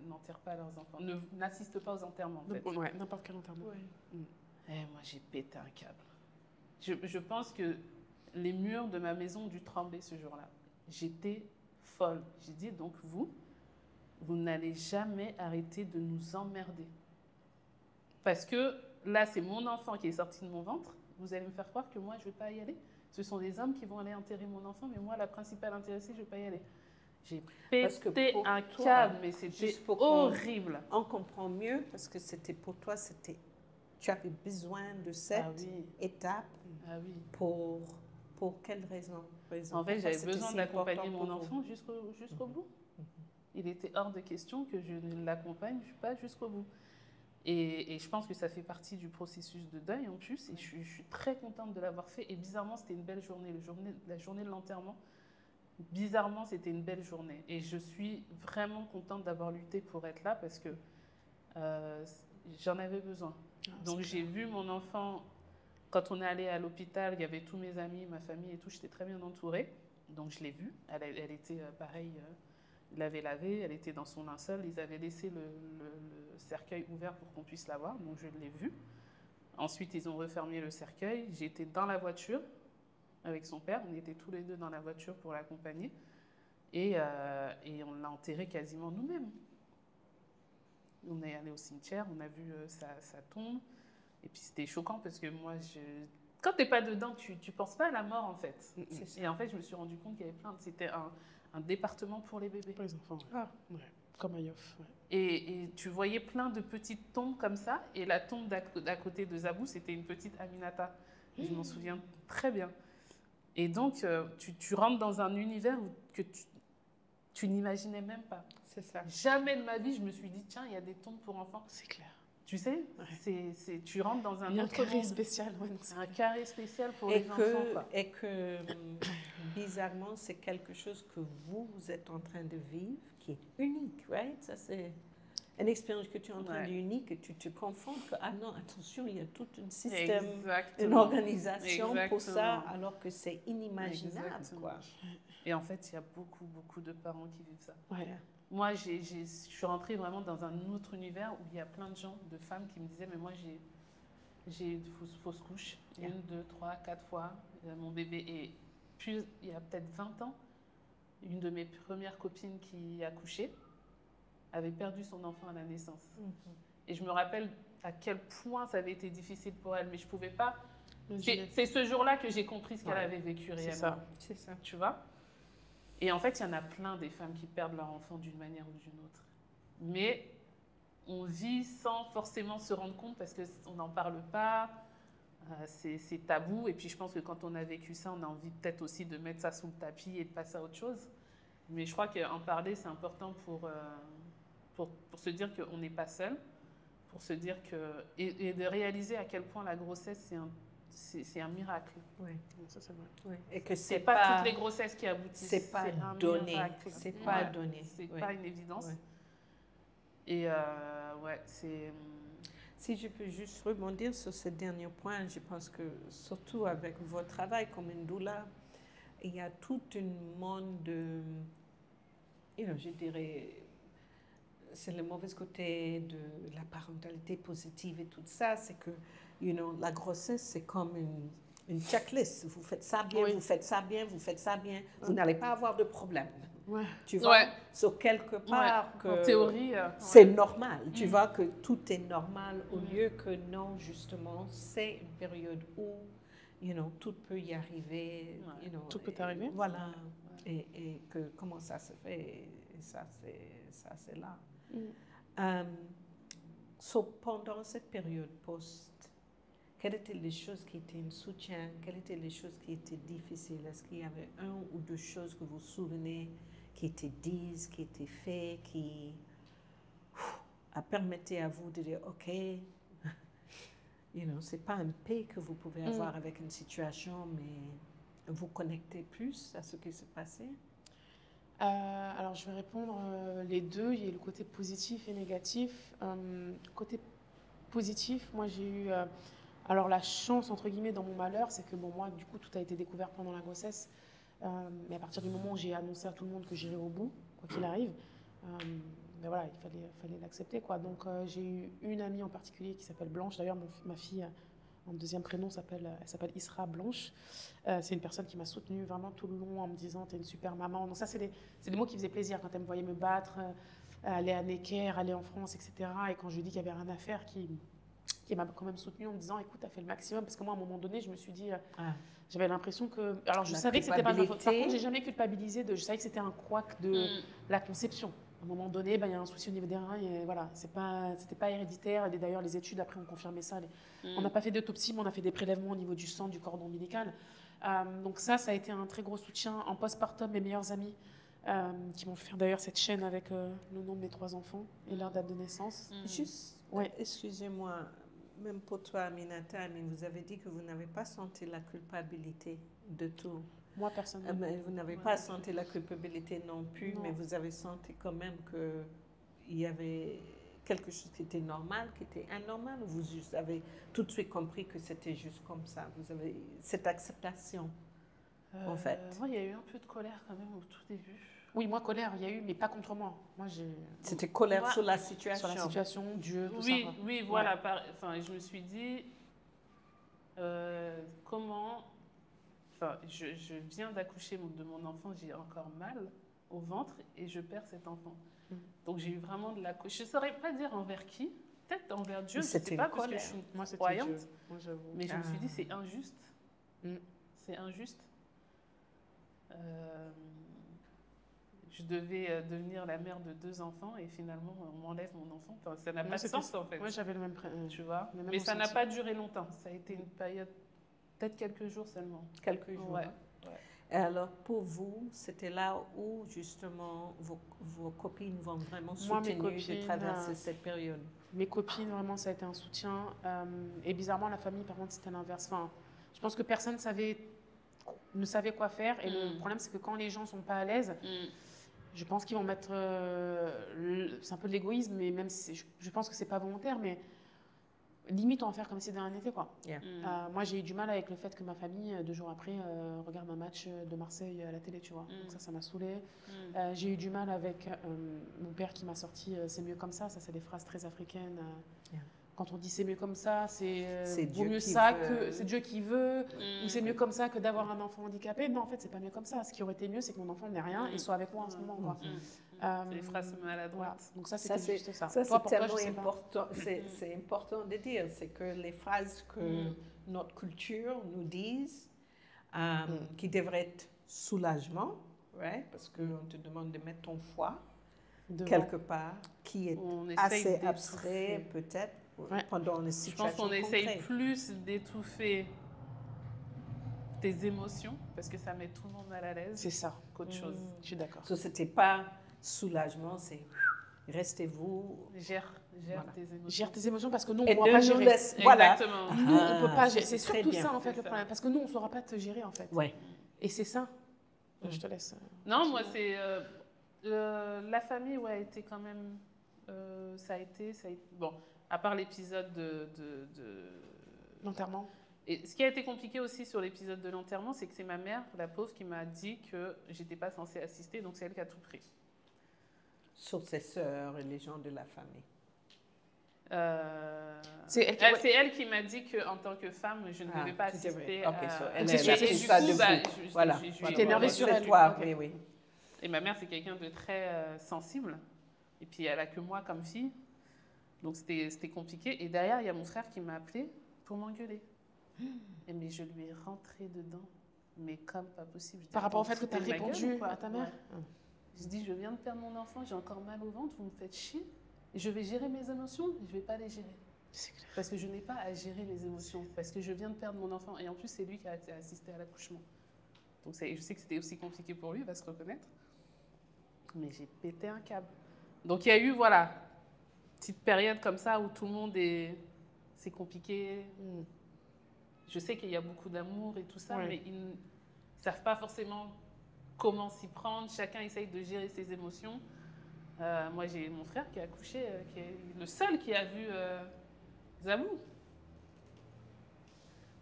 n'enterrent pas leurs enfants, n'assistent pas aux enterrements en fait. Ouais, n'importe quel enterrement. Ouais. Et moi, j'ai pété un câble. Je pense que les murs de ma maison ont dû trembler ce jour-là. J'étais folle. J'ai dit, donc vous n'allez jamais arrêter de nous emmerder. Parce que là, c'est mon enfant qui est sorti de mon ventre. Vous allez me faire croire que moi, je ne vais pas y aller. Ce sont des hommes qui vont aller enterrer mon enfant, mais moi, la principale intéressée, je ne vais pas y aller. J'ai pété un câble, mais c'était horrible. On comprend mieux parce que c'était pour toi, tu avais besoin de cette étape. Ah oui. Pour quelle raison? En fait, j'avais besoin d'accompagner mon enfant jusqu'au bout. Il était hors de question que je ne l'accompagne pas jusqu'au bout. Et je pense que ça fait partie du processus de deuil en plus. Et je suis très contente de l'avoir fait. Et bizarrement, c'était une belle journée. La journée de l'enterrement, bizarrement, c'était une belle journée. Et je suis vraiment contente d'avoir lutté pour être là parce que j'en avais besoin. Donc j'ai vu mon enfant, quand on est allé à l'hôpital, il y avait tous mes amis, ma famille et tout, j'étais très bien entourée. Donc je l'ai vue. Elle était pareil. Il l'avait lavée, elle était dans son linceul. Ils avaient laissé le cercueil ouvert pour qu'on puisse la voir, donc je l'ai vue. Ensuite, ils ont refermé le cercueil. J'étais dans la voiture avec son père. On était tous les deux dans la voiture pour l'accompagner. Et on l'a enterré quasiment nous-mêmes. On est allé au cimetière, on a vu sa tombe. Et puis c'était choquant parce que moi, quand tu n'es pas dedans, tu ne penses pas à la mort en fait. Et en fait, je me suis rendu compte qu'il y avait c'était un département pour les bébés. Pour les enfants, ouais. Comme à Yoff. Ouais. Et tu voyais plein de petites tombes comme ça. Et la tombe d'à côté de Zabou, c'était une petite Aminata. Je m'en souviens très bien. Et donc, tu rentres dans un univers que tu n'imaginais même pas. C'est ça. Jamais de ma vie, je me suis dit, tiens, il y a des tombes pour enfants. C'est clair. Tu sais, tu rentres dans un autre carré monde. spécial. Ouais, Un carré spécial pour les enfants. Quoi. Et que, bizarrement, c'est quelque chose que vous êtes en train de vivre qui est unique, right? Ça, c'est une expérience que tu es en train de unique et tu te confonds que, ah non, attention, il y a tout un système, une organisation pour ça, alors que c'est inimaginable, quoi. Et en fait, il y a beaucoup, beaucoup de parents qui vivent ça. Ouais. Moi, je suis rentrée vraiment dans un autre univers où il y a plein de gens, de femmes qui me disaient, mais moi, j'ai eu une fausse couche, 1, 2, 3, 4 fois. Mon bébé est plus, il y a peut-être 20 ans, une de mes premières copines qui a accouché avait perdu son enfant à la naissance. Et je me rappelle à quel point ça avait été difficile pour elle, mais je ne pouvais pas. C'est ce jour-là que j'ai compris ce qu'elle avait vécu réellement. C'est ça. Tu vois ? Et en fait, il y en a plein des femmes qui perdent leur enfant d'une manière ou d'une autre. Mais on vit sans forcément se rendre compte parce qu'on n'en parle pas, c'est tabou. Et puis je pense que quand on a vécu ça, on a envie peut-être aussi de mettre ça sous le tapis et de passer à autre chose. Mais je crois qu'en parler, c'est important pour se dire qu'on n'est pas seul, pour se dire et de réaliser à quel point la grossesse, c'est un miracle. Oui, ça c'est vrai. Oui. Et que c'est pas toutes les grossesses qui aboutissent. C'est pas donné. C'est pas donné. C'est pas une évidence. Oui. Et ouais, c'est. Si je peux juste rebondir sur ce dernier point, je pense que surtout avec votre travail comme une doula, il y a tout un monde de, je dirais, c'est le mauvais côté de la parentalité positive et tout ça, c'est que la grossesse, c'est comme une checklist. Vous faites ça bien, vous faites ça bien, vous faites ça bien. Vous n'allez pas avoir de problème. Ouais. Tu vois, sur quelque part que en théorie, c'est normal. Tu vois que tout est normal au lieu que non, justement, c'est une période où, tout peut y arriver. Tout peut arriver. Voilà. Et que comment ça se fait, et ça c'est là. Pendant cette période post, quelles étaient les choses qui étaient un soutien? Quelles étaient les choses qui étaient difficiles? Est-ce qu'il y avait 1 ou 2 choses que vous vous souvenez qui étaient dites, qui étaient faites, qui permettaient à vous de dire, OK, c'est pas un paix que vous pouvez avoir avec une situation, mais vous connectez plus à ce qui s'est passé? Alors, je vais répondre les deux. Il y a le côté positif et négatif. Côté positif, moi, j'ai eu alors la chance, entre guillemets, dans mon malheur, c'est que moi, du coup, tout a été découvert pendant la grossesse. Mais à partir du moment où j'ai annoncé à tout le monde que j'irais au bout, quoi qu'il arrive, mais voilà, il fallait l'accepter, quoi. Donc, j'ai eu une amie en particulier qui s'appelle Blanche. D'ailleurs, ma fille, en deuxième prénom, elle s'appelle Isra Blanche. C'est une personne qui m'a soutenue vraiment tout le long en me disant « t'es une super maman ». Donc ça, c'est des mots qui faisaient plaisir quand elle me voyait me battre, aller à Necker, aller en France, etc. Et quand je lui ai dit qu'il n'y avait rien à faire, qui m'a quand même soutenue en me disant « écoute, t'as fait le maximum ». Parce que moi, à un moment donné, je me suis dit, j'avais l'impression que… Alors, je savais que c'était pas ma faute. Par contre, j'ai jamais culpabilisé. Je savais que c'était un couac de la conception. À un moment donné, il y a un souci au niveau des reins. Et voilà, c'était pas héréditaire. Et d'ailleurs, les études, après, ont confirmé ça. On n'a pas fait d'autopsie, mais on a fait des prélèvements au niveau du sang, du cordon ombilical. Donc ça a été un très gros soutien. En postpartum, mes meilleurs amis, qui m'ont fait d'ailleurs cette chaîne avec le nom de mes 3 enfants et leur date de naissance. Juste, excusez-moi, même pour toi, Aminata, vous avez dit que vous n'avez pas senti la culpabilité de tout. Moi, personnellement. Mais vous n'avez pas senti la culpabilité non plus, mais vous avez senti quand même qu'il y avait quelque chose qui était normal, qui était anormal, ou vous avez tout de suite compris que c'était juste comme ça? Vous avez cette acceptation, en fait? Moi, il y a eu un peu de colère quand même au tout début. Oui, moi, colère, il y a eu, mais pas contre moi. C'était colère sur la situation. Sur la situation, Dieu, tout ça. Oui, voilà. Ouais. Je me suis dit, comment… je viens d'accoucher de mon enfant, j'ai encore mal au ventre et je perds cet enfant. Donc j'ai eu vraiment de la… Je ne saurais pas dire envers qui, peut-être envers Dieu, je ne sais pas, parce que je suis croyante. Moi, j'avoue. Mais je me suis dit, c'est injuste. C'est injuste. Je devais devenir la mère de 2 enfants et finalement, on m'enlève mon enfant. Enfin, ça n'a pas de sens, en fait. Moi, j'avais le même… Tu vois. Mais ça n'a pas duré longtemps. Ça a été une période… Peut-être quelques jours seulement. Quelques jours. Ouais. Et alors, pour vous, c'était là où, justement, vos copines vont vraiment Moi, mes soutenir de copines, traverser cette période? Mes copines, vraiment, ça a été un soutien. Et bizarrement, la famille, par contre, c'était l'inverse. Enfin, je pense que personne ne savait quoi faire. Et le problème, c'est que quand les gens ne sont pas à l'aise, je pense qu'ils vont mettre... c'est un peu de l'égoïsme, mais même si je pense que c'est pas volontaire, mais limite, on va faire comme si de rien n'était, quoi. Yeah. Moi, j'ai eu du mal avec le fait que ma famille, 2 jours après, regarde un match de Marseille à la télé, tu vois. Donc ça m'a saoulée. J'ai eu du mal avec mon père qui m'a sorti c'est mieux comme ça. Ça, c'est des phrases très africaines. Yeah. Quand on dit c'est mieux comme ça, c'est vaut Dieu mieux qui ça veut. que c'est Dieu qui veut, ou c'est mieux comme ça que d'avoir un enfant handicapé. Non, en fait, c'est pas mieux comme ça. Ce qui aurait été mieux, c'est que mon enfant n'ait rien et soit avec moi en ce moment, quoi. C'est des phrases maladroites. Voilà. Donc ça, c'était juste ça. Ça, Toi, c'est pour toi, tellement je sais pas. important. C'est important de dire. C'est que les phrases que notre culture nous disent, qui devraient être soulagement, right? Parce qu'on te demande de mettre ton foie Devant. quelque part, qui est On essaye assez d'étouffer. abstrait peut-être Ouais. pendant les Je pense situations qu'on essaye concrètes. plus d'étouffer tes émotions, parce que ça met tout le monde mal à l'aise, C'est ça. qu'autre chose. Je suis d'accord. So, c'était pas soulagement, c'est restez-vous. Gère Voilà. tes émotions. Gère tes émotions parce que nous, on Et ne pourra ne pas nous gérer. laisse. Voilà. Exactement. Nous, on peut pas gérer. c'est C'est très surtout bien. ça, en fait, C'est le ça. problème. Parce que nous, on ne saura pas te gérer, en fait. Ouais. Et c'est ça. Je te laisse. Non, moi, c'est... la famille, ouais, a été quand même... ça a été... Bon, à part l'épisode de L'enterrement. Et ce qui a été compliqué aussi sur l'épisode de l'enterrement, c'est que c'est ma mère, la pauvre, qui m'a dit que j'étais pas censée assister, donc c'est elle qui a tout pris. Sur ses sœurs et les gens de la famille. C'est elle qui- C'est elle qui m'a dit qu'en tant que femme, je ne devais pas tu assister devrais. Ok, so à... elle, C'est elle sûr, a c'est pris du ça coup, de bah, vous. Voilà. j'ai- Voilà. T'es énervée sur C'est elle. toi, Ok. oui, oui. Et ma mère, c'est quelqu'un de très sensible. Et puis, elle a que moi comme fille. Donc, c'était compliqué. Et derrière, il y a mon frère qui m'a appelé pour m'engueuler. Et mais je lui ai rentré dedans. Mais comme pas possible. Je dis, Par rapport au fait que attends, tu as tu te fous de ma gueule répondu ou quoi à ta mère. Ouais. Je dis, je viens de perdre mon enfant, j'ai encore mal au ventre, vous me faites chier. Je vais gérer mes émotions, je ne vais pas les gérer. C'est clair. Parce que je n'ai pas à gérer mes émotions. Parce que je viens de perdre mon enfant. Et en plus, c'est lui qui a assisté à l'accouchement. Donc, je sais que c'était aussi compliqué pour lui, il va se reconnaître. Mais j'ai pété un câble. Donc, il y a eu, voilà, petite période comme ça où tout le monde est... C'est compliqué. Je sais qu'il y a beaucoup d'amour et tout ça, Ouais. mais ils ne savent pas forcément comment s'y prendre. Chacun essaye de gérer ses émotions. Moi, j'ai mon frère qui a accouché, qui est le seul qui a vu Zabou.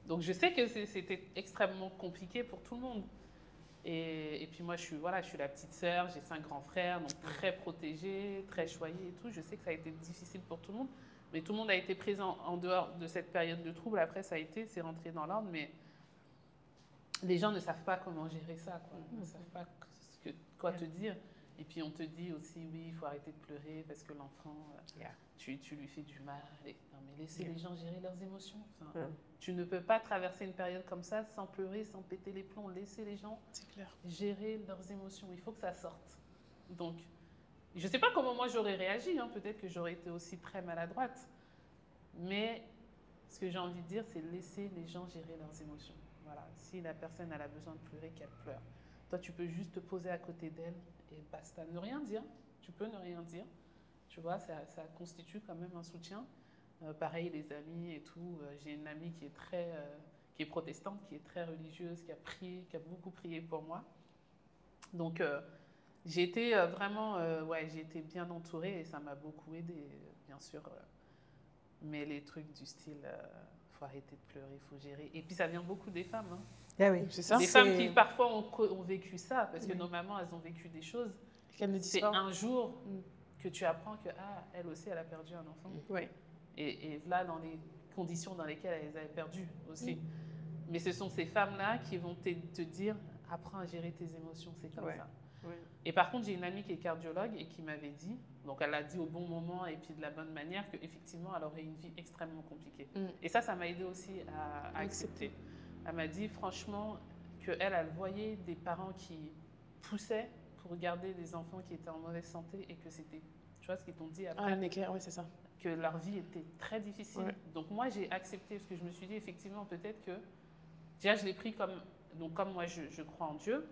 Donc, je sais que c'était extrêmement compliqué pour tout le monde. Et puis moi, je suis la petite sœur, j'ai 5 grands frères, donc très protégée, très choyée et tout. Je sais que ça a été difficile pour tout le monde, mais tout le monde a été présent en dehors de cette période de trouble. Après, c'est rentré dans l'ordre, mais les gens ne savent pas comment gérer ça, quoi. Ils ne savent pas quoi te dire. Et puis on te dit aussi, oui, il faut arrêter de pleurer parce que l'enfant, tu lui fais du mal. Non, mais laissez les gens gérer leurs émotions. Enfin, tu ne peux pas traverser une période comme ça sans pleurer, sans péter les plombs. Laissez les gens gérer leurs émotions. Il faut que ça sorte. Donc, je ne sais pas comment moi j'aurais réagi. Hein. Peut-être que j'aurais été aussi très maladroite. Mais ce que j'ai envie de dire, c'est laisser les gens gérer leurs émotions. Voilà. Si la personne elle a besoin de pleurer, qu'elle pleure. Toi, tu peux juste te poser à côté d'elle et basta. Ne rien dire. Tu peux ne rien dire. Tu vois, ça constitue quand même un soutien. Pareil, les amis et tout. J'ai une amie qui est protestante, qui est très religieuse, qui a beaucoup prié pour moi. Donc, j'ai été vraiment, j'ai été bien entourée et ça m'a beaucoup aidée, bien sûr. Mais les trucs du style, faut arrêter de pleurer, il faut gérer. Et puis, ça vient beaucoup des femmes. Hein. Ah oui, c'est ça. Des femmes qui parfois ont vécu ça, parce que nos mamans, elles ont vécu des choses. Qu'elles ne disent C'est pas. un jour que tu apprends que, elle aussi, elle a perdu un enfant. Oui. Et là, dans les conditions dans lesquelles elles avaient perdu aussi. Mais ce sont ces femmes-là qui vont te dire, apprends à gérer tes émotions, c'est comme ça. Ouais. Et par contre, j'ai une amie qui est cardiologue et qui m'avait dit, donc elle l'a dit au bon moment et puis de la bonne manière, qu'effectivement, elle aurait une vie extrêmement compliquée. Et ça m'a aidé aussi à accepter. Elle m'a dit, franchement, qu'elle voyait des parents qui poussaient pour garder des enfants qui étaient en mauvaise santé et que c'était, tu vois ce qu'ils t'ont dit après, oui, c'est ça. que leur vie était très difficile. Ouais. Donc moi, j'ai accepté parce que je me suis dit, effectivement, peut-être que, déjà, je l'ai pris comme donc comme moi, je crois en Dieu,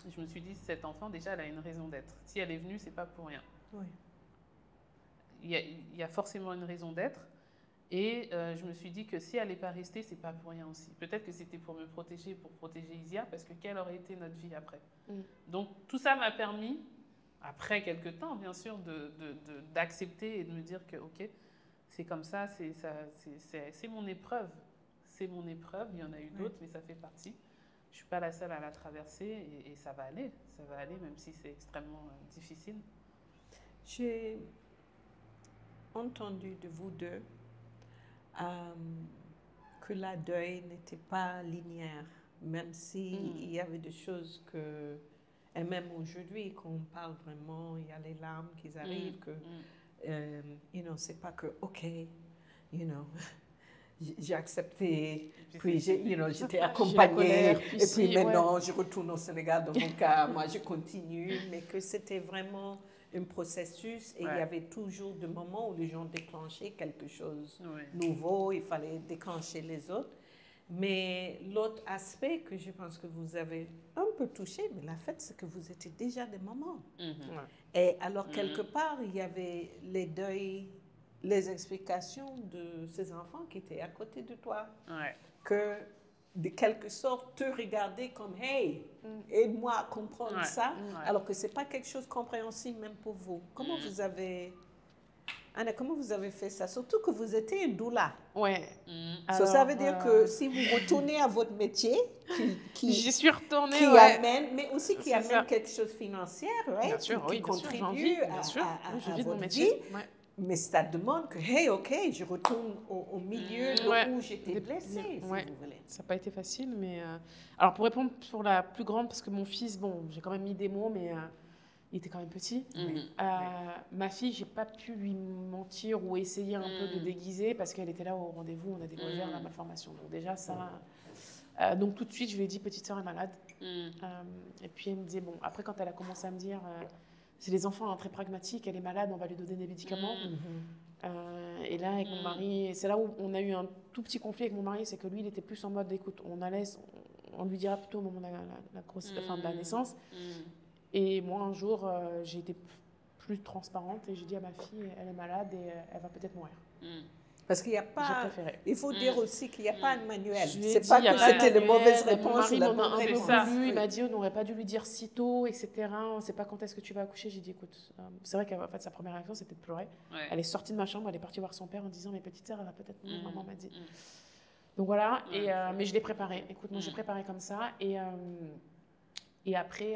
je me suis dit, cette enfant, déjà, elle a une raison d'être. Si elle est venue, c'est pas pour rien. Oui. Il y a forcément une raison d'être. Et je me suis dit que si elle n'est pas restée, c'est pas pour rien aussi. Peut-être que c'était pour me protéger, pour protéger Isia, parce que quelle aurait été notre vie après. Donc tout ça m'a permis, après quelques temps bien sûr, d'accepter et de me dire que ok, c'est comme ça, c'est mon épreuve. C'est mon épreuve, il y en a eu d'autres, mais ça fait partie. Je ne suis pas la seule à la traverser et ça va aller. Ça va aller, même si c'est extrêmement difficile. J'ai entendu de vous deux que la deuil n'était pas linéaire, même s'il y avait des choses que, et même aujourd'hui, quand on parle vraiment, il y a les larmes qui arrivent, que, c'est pas que, ok, j'ai accepté, puis j'étais accompagnée, et puis maintenant je retourne au Sénégal, dans mon cas, moi je continue, mais que c'était vraiment un processus et il y avait toujours des moments où les gens déclenchaient quelque chose de nouveau, il fallait déclencher les autres. Mais l'autre aspect que je pense que vous avez un peu touché, mais la fait, c'est que vous étiez déjà des mamans. Et alors, quelque part, il y avait les deuils, les explications de ces enfants qui étaient à côté de toi. Que, de quelque sorte, te regarder comme « Hey, aide-moi à comprendre ça », alors que ce n'est pas quelque chose de compréhensible même pour vous. Comment vous avez... Anna, comment vous avez fait ça? Surtout que vous étiez une doula. Alors, ça veut dire que si vous retournez à votre métier, j'y suis retournée, qui amène, mais aussi qui amène quelque chose de financier, bien sûr, qui contribue à votre vie. Mais ça demande que, hey, ok, je retourne au milieu où j'étais blessée, si vous voulez. Ça n'a pas été facile, mais... Alors, pour répondre pour la plus grande, parce que mon fils, bon, j'ai quand même mis des mots, mais il était quand même petit. Ma fille, j'ai pas pu lui mentir ou essayer un peu de déguiser, parce qu'elle était là au rendez-vous, on a découvert la malformation. Donc déjà, ça... donc tout de suite, je lui ai dit, petite sœur est malade. Et puis elle me disait, bon, après quand elle a commencé à me dire... c'est les enfants très pragmatiques, elle est malade, on va lui donner des médicaments. Et là, avec mon mari, c'est là où on a eu un tout petit conflit avec mon mari, c'est que lui, il était plus en mode, écoute, on lui dira plutôt au moment de de la naissance. Et moi, un jour, j'ai été plus transparente et j'ai dit à ma fille, elle est malade et elle va peut-être mourir. Parce qu'il n'y a pas... Il faut dire aussi qu'il n'y a pas de manuel. C'est pas que c'était de mauvaises réponses. Mon mari m'en a un peu voulu. Il m'a dit, on n'aurait pas dû lui dire si tôt, etc. On ne sait pas quand est-ce que tu vas accoucher. J'ai dit, écoute, c'est vrai qu'en fait, sa première réaction, c'était de pleurer. Elle est sortie de ma chambre, elle est partie voir son père en disant, mes petites sœurs, elle va peut-être mourir, maman m'a dit. Donc voilà, mais je l'ai préparé. Écoute, moi, j'ai préparé comme ça. Et après...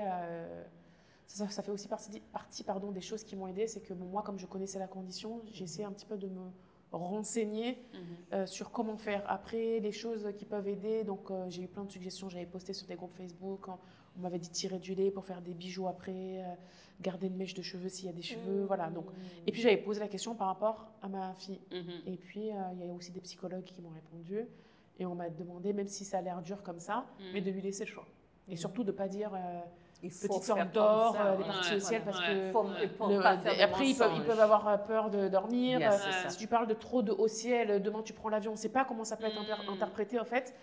Ça fait aussi partie des choses qui m'ont aidée. C'est que moi, comme je connaissais la condition, j'ai essayé un petit peu de me renseigner sur comment faire. Après, les choses qui peuvent aider, donc j'ai eu plein de suggestions, j'avais posté sur des groupes Facebook, on m'avait dit tirer du lait pour faire des bijoux après, garder une mèche de cheveux s'il y a des cheveux, voilà. Donc, et puis j'avais posé la question par rapport à ma fille. Et puis il y a aussi des psychologues qui m'ont répondu et on m'a demandé, même si ça a l'air dur comme ça, mais de lui laisser le choix. Et surtout de ne pas dire... petite sorte d'or, les parties au ciel, parce que après ils peuvent avoir peur de dormir. Si tu parles de trop de haut ciel, demain tu prends l'avion, on ne sait pas comment ça peut être interprété en fait.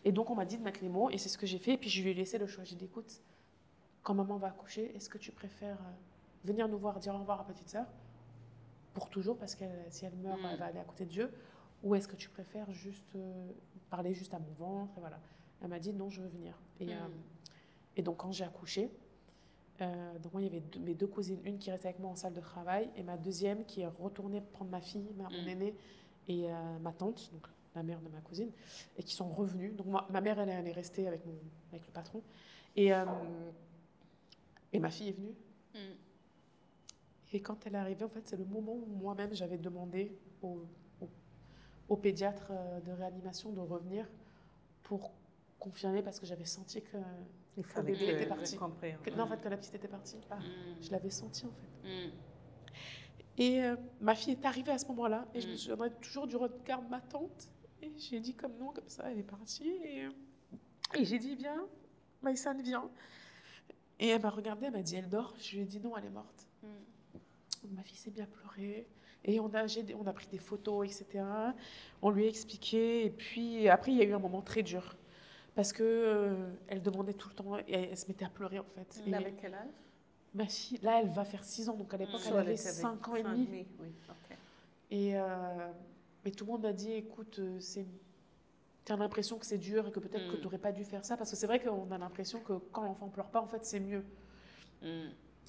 Et donc on m'a dit de mettre les mots et c'est ce que j'ai fait. Et puis je lui ai laissé le choix. J'ai dit écoute, quand maman va accoucher, est-ce que tu préfères venir nous voir, dire au revoir à petite sœur pour toujours, parce que si elle meurt, elle va aller à côté de Dieu, ou est-ce que tu préfères juste parler juste à mon ventre et voilà. Elle m'a dit non, je veux venir. Et donc, quand j'ai accouché, donc moi, il y avait mes deux cousines, une qui restait avec moi en salle de travail et ma deuxième qui est retournée prendre ma fille, mon aînée, et ma tante, donc la mère de ma cousine, et qui sont revenues. Donc ma mère, elle est restée avec le patron. Et ma fille est venue. Et quand elle est arrivée, en fait, c'est le moment où moi-même, j'avais demandé au pédiatre de réanimation de revenir pour confirmer, parce que j'avais senti que... Il fallait que était parti. Non, en fait, que la petite était partie. Je l'avais senti, en fait. Et ma fille est arrivée à ce moment-là. Et je me souviendrai toujours du regard de ma tante. Et j'ai dit comme non, comme ça, elle est partie. Et j'ai dit, viens, Maïsan, viens. Et elle m'a regardée, elle m'a dit, elle dort. Je lui ai dit, non, elle est morte. Ma fille s'est bien pleurée. Et on a pris des photos, etc. On lui a expliqué. Et puis, après, il y a eu un moment très dur. Parce que elle demandait tout le temps, et elle se mettait à pleurer en fait. Elle avait quel âge? Ma fille, là, elle va faire 6 ans, donc à l'époque, elle avait 5 ans et demi. Oui, ok. Et tout le monde m'a dit, écoute, tu as l'impression que c'est dur et que peut-être que tu n'aurais pas dû faire ça. Parce que c'est vrai qu'on a l'impression que quand l'enfant ne pleure pas, en fait, c'est mieux.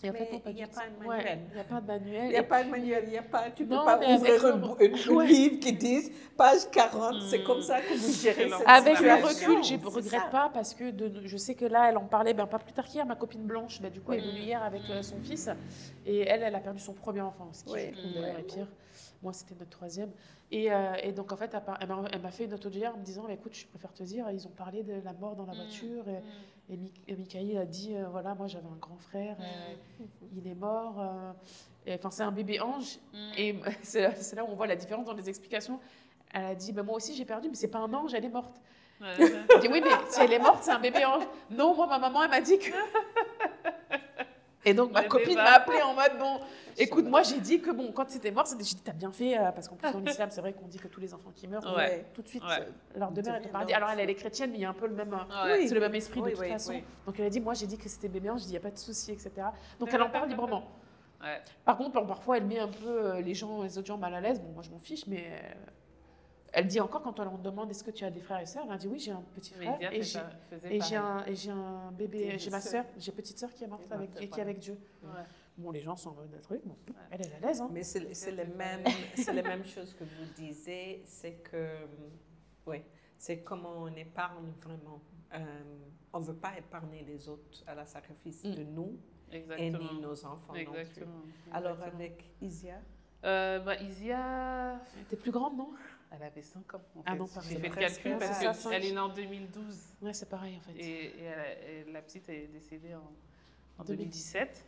Et en fait, non, il n'y a pas de manuel. Il n'y a pas de manuel. Il n'y a pas de manuel. Tu ne peux Non, pas mais ouvrir un livre qui dit page 40. C'est comme ça que vous gérez cette Avec le situation. recul, je ne regrette pas parce que je sais que là, elle en parlait pas plus tard qu'hier. Ma copine Blanche, du coup, elle est venue hier avec son fils. Et elle a perdu son premier enfant, ce qui d'ailleurs est pire. Moi, c'était notre 3e. Et donc, en fait, elle m'a fait une auto hier en me disant, écoute, je préfère te dire, ils ont parlé de la mort dans la voiture. Et Michael a dit, voilà, moi, j'avais un grand frère, il est mort. Enfin, c'est un bébé ange. Et c'est là où on voit la différence dans les explications. Elle a dit, moi aussi, j'ai perdu, mais c'est pas un ange, elle est morte. Je dis, oui, mais si elle est morte, c'est un bébé ange. Non, moi, ma maman, elle m'a dit que... Et donc, ma copine m'a appelée en mode, bon, écoute, moi, j'ai dit que, bon, quand c'était mort, j'ai dit, t'as bien fait, parce qu'en plus, dans l'islam, c'est vrai qu'on dit que tous les enfants qui meurent, tout de suite, leur demeure est au paradis. Alors, elle est chrétienne, mais il y a un peu le même, c'est le même esprit de toute façon. Donc, elle a dit, moi, j'ai dit que c'était bébé ange, je dis, il n'y a pas de souci, etc. Donc, elle en parle librement. Par contre, parfois, elle met un peu les autres gens mal à l'aise. Bon, moi, je m'en fiche, mais... Elle dit encore, quand on leur demande est-ce que tu as des frères et sœurs, elle a dit oui, j'ai un petit frère et j'ai un bébé, j'ai ma sœur, j'ai petite sœur qui est morte qui est avec Dieu. Bon, les gens sont en mode truc, bon, elle est à l'aise. Hein. Mais c'est les mêmes choses que vous disiez, c'est que, c'est comment on épargne vraiment. On ne veut pas épargner les autres à la sacrifice de nous et ni nos enfants non plus. Alors avec Isia Isia... Elle était plus grande, non? Elle avait 5 ans. Ah non, j'ai fait le calcul parce qu'elle est née en 2012. Ouais, c'est pareil en fait. Et la petite est décédée en 2017.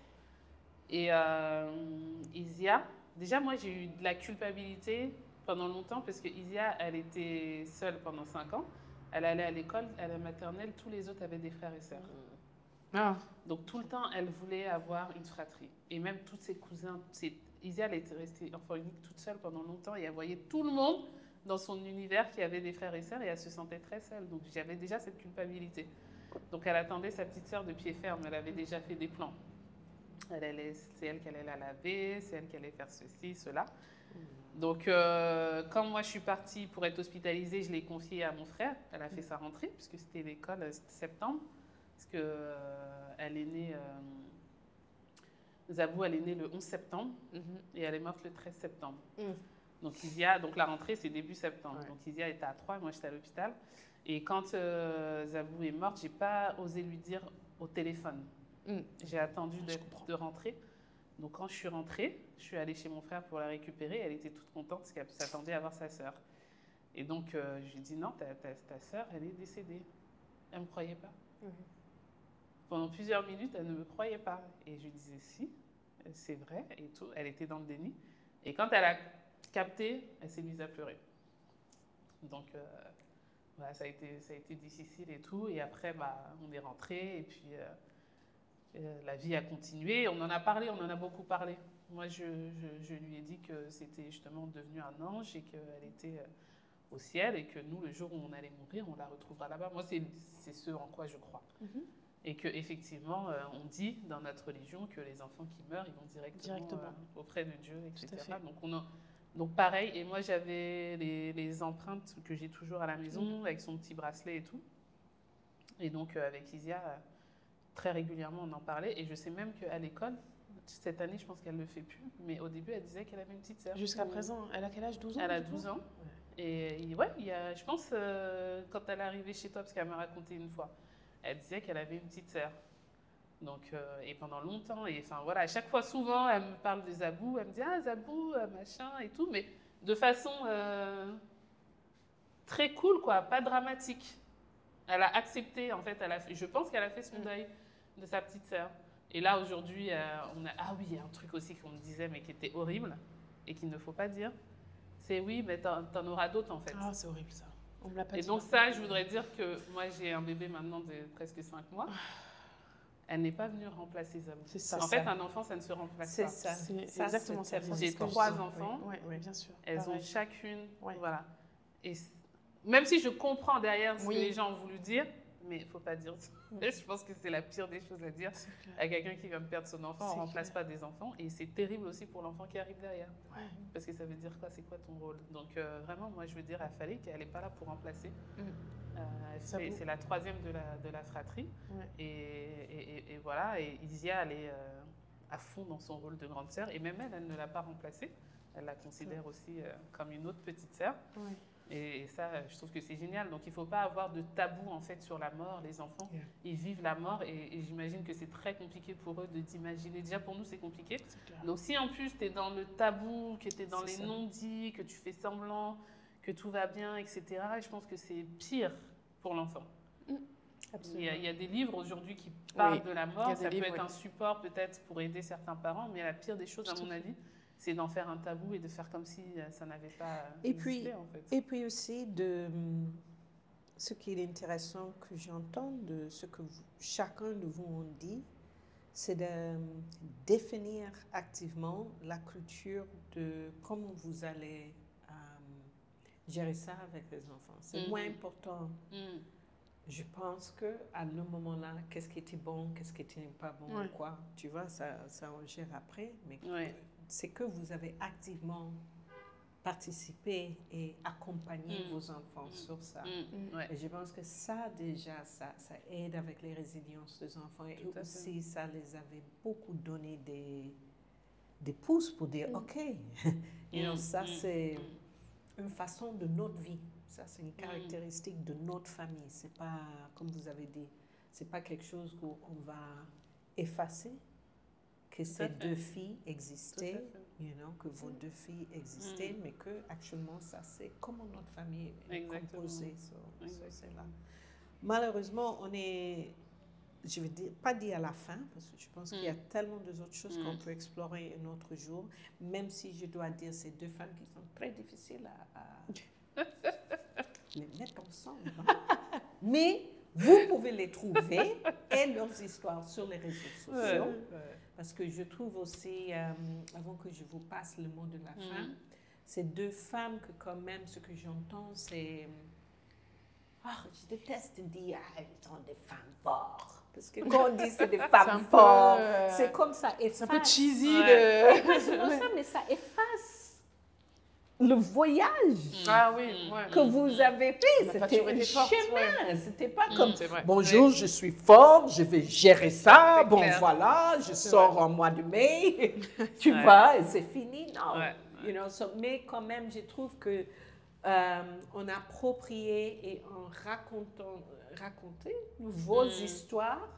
Et Isia, déjà moi j'ai eu de la culpabilité pendant longtemps parce que Isia, elle était seule pendant 5 ans. Elle allait à l'école, à la maternelle, tous les autres avaient des frères et sœurs. Donc tout le temps, elle voulait avoir une fratrie. Et même tous ses cousins, Isia, elle était restée enfant unique toute seule pendant longtemps et elle voyait tout le monde dans son univers qui avait des frères et sœurs et elle se sentait très seule. Donc j'avais déjà cette culpabilité. Donc elle attendait sa petite sœur de pied ferme, elle avait déjà fait des plans. C'est elle qui allait la laver, c'est elle qui allait faire ceci, cela. Donc quand moi je suis partie pour être hospitalisée, je l'ai confiée à mon frère. Elle a fait sa rentrée puisque c'était l'école, c'était septembre. Parce que elle est née... Zabou, elle est née le 11 septembre et elle est morte le 13 septembre. Donc, Isia, donc la rentrée, c'est début septembre. Donc, Isia était à 3, moi j'étais à l'hôpital. Et quand Zabou est morte, je n'ai pas osé lui dire au téléphone. J'ai attendu de rentrer. Donc, quand je suis rentrée, je suis allée chez mon frère pour la récupérer. Elle était toute contente parce qu'elle s'attendait à voir sa sœur. Et donc, je lui ai dit non, ta sœur, elle est décédée. Elle ne me croyait pas. Pendant plusieurs minutes, elle ne me croyait pas. Et je lui disais si, c'est vrai, et tout. Elle était dans le déni. Et quand elle a capté, elle s'est mise à pleurer. Donc, voilà, ça a été difficile et tout. Et après, on est rentré. Et puis, la vie a continué. On en a parlé, on en a beaucoup parlé. Moi, je lui ai dit que c'était justement devenu un ange et qu'elle était au ciel. Et que nous, le jour où on allait mourir, on la retrouvera là-bas. Moi, c'est ce en quoi je crois. Et qu'effectivement, on dit dans notre religion que les enfants qui meurent, ils vont directement. Auprès de Dieu, etc. Donc pareil, et moi j'avais les empreintes que j'ai toujours à la maison, avec son petit bracelet et tout. Et donc avec Isia, très régulièrement on en parlait. Et je sais même qu'à l'école, cette année je pense qu'elle ne le fait plus, mais au début elle disait qu'elle avait une petite sœur. Jusqu'à présent, elle a quel âge? 12 ans? Elle a 12 ans. Et je pense quand elle est arrivée chez toi, parce qu'elle m'a raconté une fois, elle disait qu'elle avait une petite sœur. Donc, et pendant longtemps, et enfin voilà, à chaque fois, souvent, elle me parle de Zabou, elle me dit ah Zabou, machin et tout, mais de façon très cool, quoi, pas dramatique. Elle a accepté, en fait, je pense qu'elle a fait son deuil de sa petite sœur. Et là, aujourd'hui, ah oui, il y a un truc aussi qu'on me disait, mais qui était horrible et qu'il ne faut pas dire, c'est oui, mais t'en auras d'autres, en fait. Ah, c'est horrible ça. On me l'a pas dit. Et donc ça, je voudrais dire que moi, j'ai un bébé maintenant de presque 5 mois. Elle n'est pas venue remplacer Zabou. C'est ça. En fait, un enfant, ça ne se remplace pas. C'est ça. C'est exactement ça. J'ai 3 enfants. Oui, bien sûr. Elles ont chacune. Voilà. Et même si je comprends derrière ce que les gens ont voulu dire, mais il ne faut pas dire ça. Je pense que c'est la pire des choses à dire à quelqu'un qui vient de perdre son enfant. On ne remplace pas des enfants. Et c'est terrible aussi pour l'enfant qui arrive derrière. Ouais. Parce que ça veut dire quoi? C'est quoi ton rôle? Donc vraiment, moi, je veux dire à Falik qu'elle n'est pas là pour remplacer. C'est la troisième de la fratrie. Ouais. Et voilà, et Isia, elle est à fond dans son rôle de grande sœur. Et même elle, elle ne l'a pas remplacée. Elle la considère aussi comme une autre petite sœur. Ouais. Et ça, je trouve que c'est génial. Donc, il ne faut pas avoir de tabou, en fait, sur la mort. Les enfants, ils vivent la mort et j'imagine que c'est très compliqué pour eux de d'imaginer. Déjà, pour nous, c'est compliqué. Donc, si en plus, tu es dans le tabou, que tu es dans les non-dits, que tu fais semblant, que tout va bien, etc., je pense que c'est pire pour l'enfant. Il y a des livres aujourd'hui qui parlent de la mort. Ça peut être un support, peut-être, pour aider certains parents. Mais la pire des choses, à mon avis, c'est d'en faire un tabou et de faire comme si ça n'avait pas existé, en fait. Et puis aussi, ce qui est intéressant que j'entends de ce que chacun de vous ont dit, c'est de définir activement la culture de comment vous allez gérer ça avec les enfants. C'est moins important. Je pense qu'à le moment-là, qu'est-ce qui était bon, qu'est-ce qui n'était pas bon, quoi. Tu vois, ça on gère après, mais c'est que vous avez activement participé et accompagné vos enfants sur ça. Et je pense que ça, déjà, ça aide avec les résiliences des enfants. Et aussi, ça les avait beaucoup donné des pouces pour dire, OK, ça, c'est une façon de notre vie. Ça, c'est une caractéristique de notre famille. C'est pas, comme vous avez dit, c'est pas quelque chose qu'on va effacer, que ces deux filles existaient, que vos deux filles existaient, mais que actuellement, ça, c'est comment notre famille est composée. C'est là. Malheureusement, on est, je vais pas dire à la fin, parce que je pense qu'il y a tellement d'autres choses qu'on peut explorer un autre jour, même si je dois dire ces deux femmes qui sont très difficiles à les mettre ensemble. Mais vous pouvez les trouver et leurs histoires sur les réseaux sociaux. Parce que je trouve aussi, avant que je vous passe le mot de la fin, ces deux femmes que quand même, ce que j'entends, c'est... je déteste dire, elles sont des femmes fortes. Parce que quand on dit c'est des femmes fortes, c'est comme ça efface. C'est un peu cheesy. C'est pour ça, mais ça efface le voyage que vous avez fait. C'était un chemin. C'était pas comme bonjour, je suis forte, je vais gérer ça. Bon, voilà, je sors en mois de mai. Tu vois, et c'est fini. Non. Mais quand même, je trouve que on a approprié et en raconter vos histoires.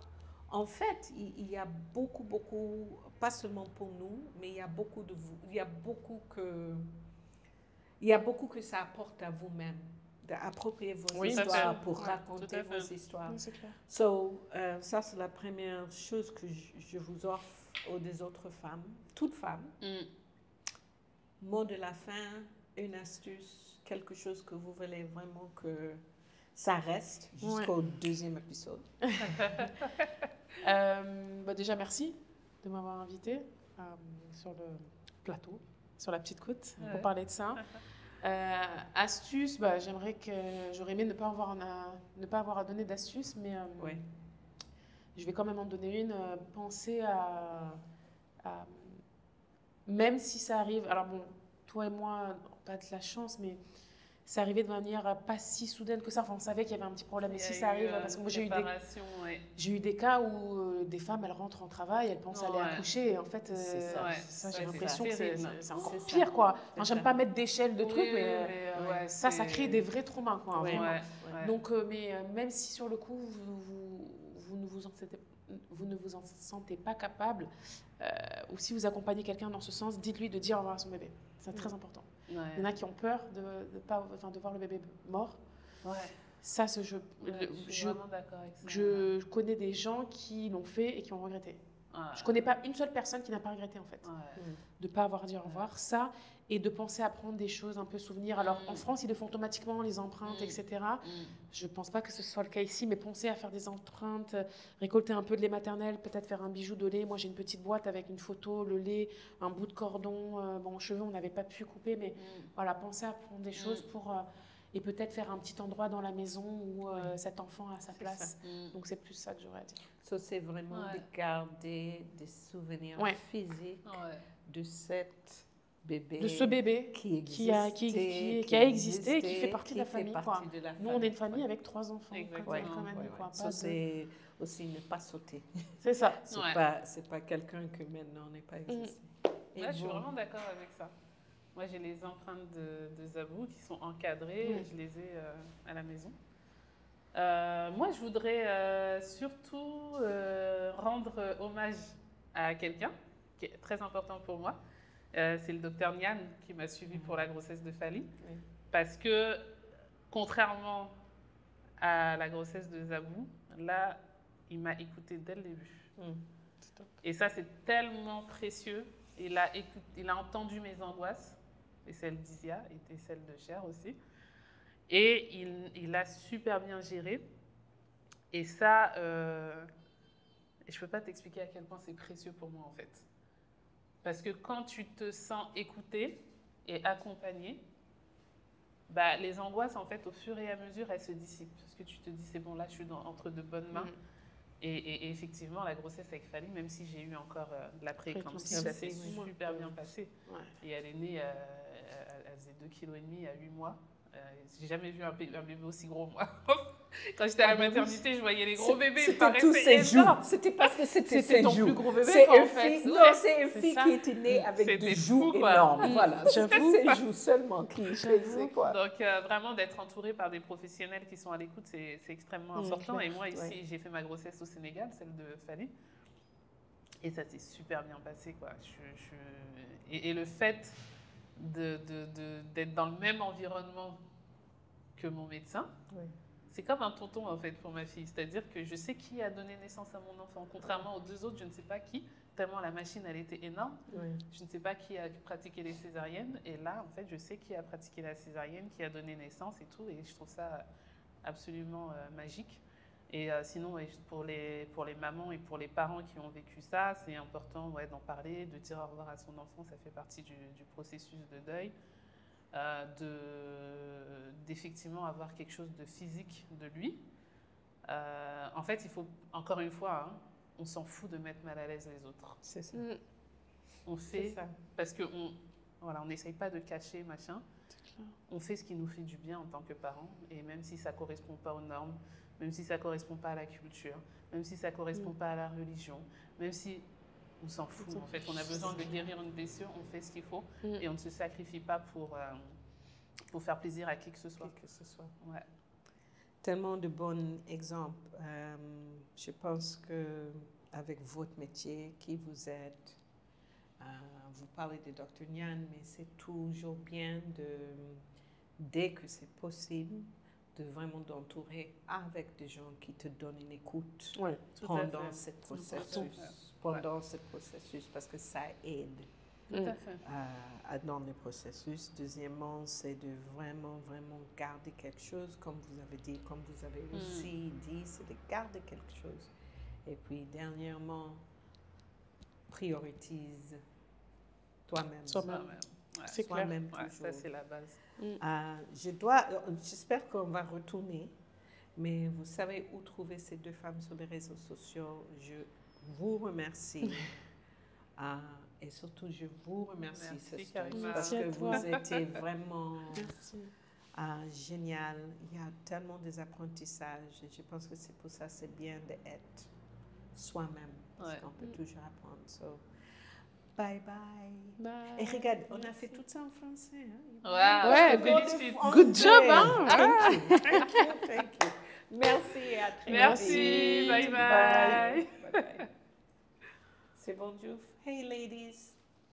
En fait, il y a beaucoup, pas seulement pour nous, mais il y a beaucoup de vous. Il y a beaucoup que ça apporte à vous-même, d'approprier vos histoires pour raconter vos histoires. C'est clair. Ça, c'est la première chose que je vous offre aux des autres femmes, toutes femmes. Mot de la fin, une astuce, quelque chose que vous voulez vraiment que ça reste jusqu'au deuxième épisode. Déjà, merci de m'avoir invitée sur le plateau, sur la petite côte, pour parler de ça. Astuce, j'aimerais que j'aurais aimé ne pas avoir à donner d'astuces, mais je vais quand même en donner une. Pensez à même si ça arrive. Alors bon, toi et moi, pas de la chance, mais c'est arrivé de manière pas si soudaine que ça. Enfin, on savait qu'il y avait un petit problème. Et si ça arrive, parce que moi j'ai eu des cas où des femmes, elles rentrent en travail, elles pensent aller accoucher. Et en fait, ça j'ai l'impression que c'est encore pire, quoi. Enfin, j'aime pas mettre d'échelle de trucs, mais ça crée des vrais traumas, quoi. Vraiment. Donc, mais même si sur le coup, vous ne vous en sentez pas capable, ou si vous accompagnez quelqu'un dans ce sens, dites-lui de dire au revoir à son bébé. C'est très important. Il y en a qui ont peur de voir le bébé mort. Ça, je connais des gens qui l'ont fait et qui ont regretté. Je ne connais pas une seule personne qui n'a pas regretté, en fait, de ne pas avoir dit au revoir. Ça, et de penser à prendre des choses, un peu souvenirs. Alors, en France, ils le font automatiquement, les empreintes, etc. Je ne pense pas que ce soit le cas ici, mais pensez à faire des empreintes, récolter un peu de lait maternel, peut-être faire un bijou de lait. Moi, j'ai une petite boîte avec une photo, le lait, un bout de cordon. Cheveux, on n'avait pas pu couper, mais voilà, pensez à prendre des choses pour... et peut-être faire un petit endroit dans la maison où cet enfant a sa place. ça. Donc c'est plus ça que j'aurais à dire. Ça, c'est vraiment de garder des souvenirs physiques de cette bébé. De ce bébé qui a existé et qui fait partie de la famille. Quoi. Nous, on est une famille avec 3 enfants. Ça, c'est aussi ne pas sauter. C'est ça. C'est pas quelqu'un que maintenant n'est pas existé. Là, je suis vraiment d'accord avec ça. Moi, j'ai les empreintes de Zabou qui sont encadrées. Et je les ai à la maison. Moi, je voudrais surtout rendre hommage à quelqu'un qui est très important pour moi. C'est le docteur Nian qui m'a suivi pour la grossesse de Fally. Parce que, contrairement à la grossesse de Zabou, là, il m'a écouté dès le début. Et ça, c'est tellement précieux. Il a entendu mes angoisses, et celles d'Isia, et celles de Cher aussi. Et il a super bien géré. Et ça, je ne peux pas t'expliquer à quel point c'est précieux pour moi, en fait. Parce que quand tu te sens écouté et accompagné, bah, les angoisses, en fait, au fur et à mesure, elles se dissipent. Parce que tu te dis, c'est bon, là, je suis entre de bonnes mains. Et effectivement, la grossesse avec Fally, même si j'ai eu encore de la prééclampsie, ça s'est super bien passé. Et elle est née, elle faisait 2,5 kg à 8 mois. J'ai jamais vu un bébé aussi gros, moi. Quand j'étais à la maternité, je voyais les gros bébés. C'était tous ses joues. C'était parce que c'était ses ton joues. plus gros bébé, C'est en fait. c'est une fille qui était née avec des joues fou, quoi. énormes. Voilà, c'était ses joues seulement qui faisaient, quoi. Donc, vraiment, d'être entourée par des professionnels qui sont à l'écoute, c'est extrêmement important. Et moi, ici, j'ai fait ma grossesse au Sénégal, celle de Fally. Et ça s'est super bien passé, quoi. Et le fait d'être dans le même environnement que mon médecin, c'est comme un tonton en fait pour ma fille. C'est-à-dire que je sais qui a donné naissance à mon enfant. Contrairement aux 2 autres, je ne sais pas qui, tellement la machine elle était énorme. Je ne sais pas qui a pratiqué les césariennes. Et là, en fait, je sais qui a pratiqué la césarienne, qui a donné naissance et tout. Et je trouve ça absolument magique. Et sinon, pour les mamans et pour les parents qui ont vécu ça, c'est important d'en parler, de dire au revoir à son enfant. Ça fait partie du processus de deuil. D'effectivement avoir quelque chose de physique de lui. En fait, il faut, encore une fois, on s'en fout de mettre mal à l'aise les autres. C'est ça. On fait ça. Parce qu'on n'essaye pas de cacher, machin. On fait ce qui nous fait du bien en tant que parents. Et même si ça ne correspond pas aux normes, même si ça ne correspond pas à la culture, même si ça ne correspond pas à la religion, même si... On s'en fout. En fait, on a besoin de guérir une blessure, on fait ce qu'il faut et on ne se sacrifie pas pour faire plaisir à qui que ce soit. Ouais. Tellement de bons exemples. Je pense qu'avec votre métier qui vous aide, vous parlez de Dr Nian, mais c'est toujours bien dès que c'est possible, de vraiment d'entourer avec des gens qui te donnent une écoute pendant ce processus, parce que ça aide dans le processus. Deuxièmement, c'est de vraiment garder quelque chose, comme vous avez dit, comme vous avez aussi dit, c'est de garder quelque chose. Et puis, dernièrement, priorise toi-même. C'est clair. Ça, c'est la base. J'espère qu'on va retourner, mais vous savez où trouver ces 2 femmes sur les réseaux sociaux. Je vous remercie. Et surtout, je vous remercie, parce que vous étiez vraiment génial. Il y a tellement des apprentissages. Et je pense que c'est pour ça que c'est bien d'être soi-même, parce qu'on peut toujours apprendre. So, bye. Et regarde, on a fait tout ça en français. Félicite. Good job, Thank you. Merci et à très vite. Merci, bye. C'est bonjour. Hey ladies.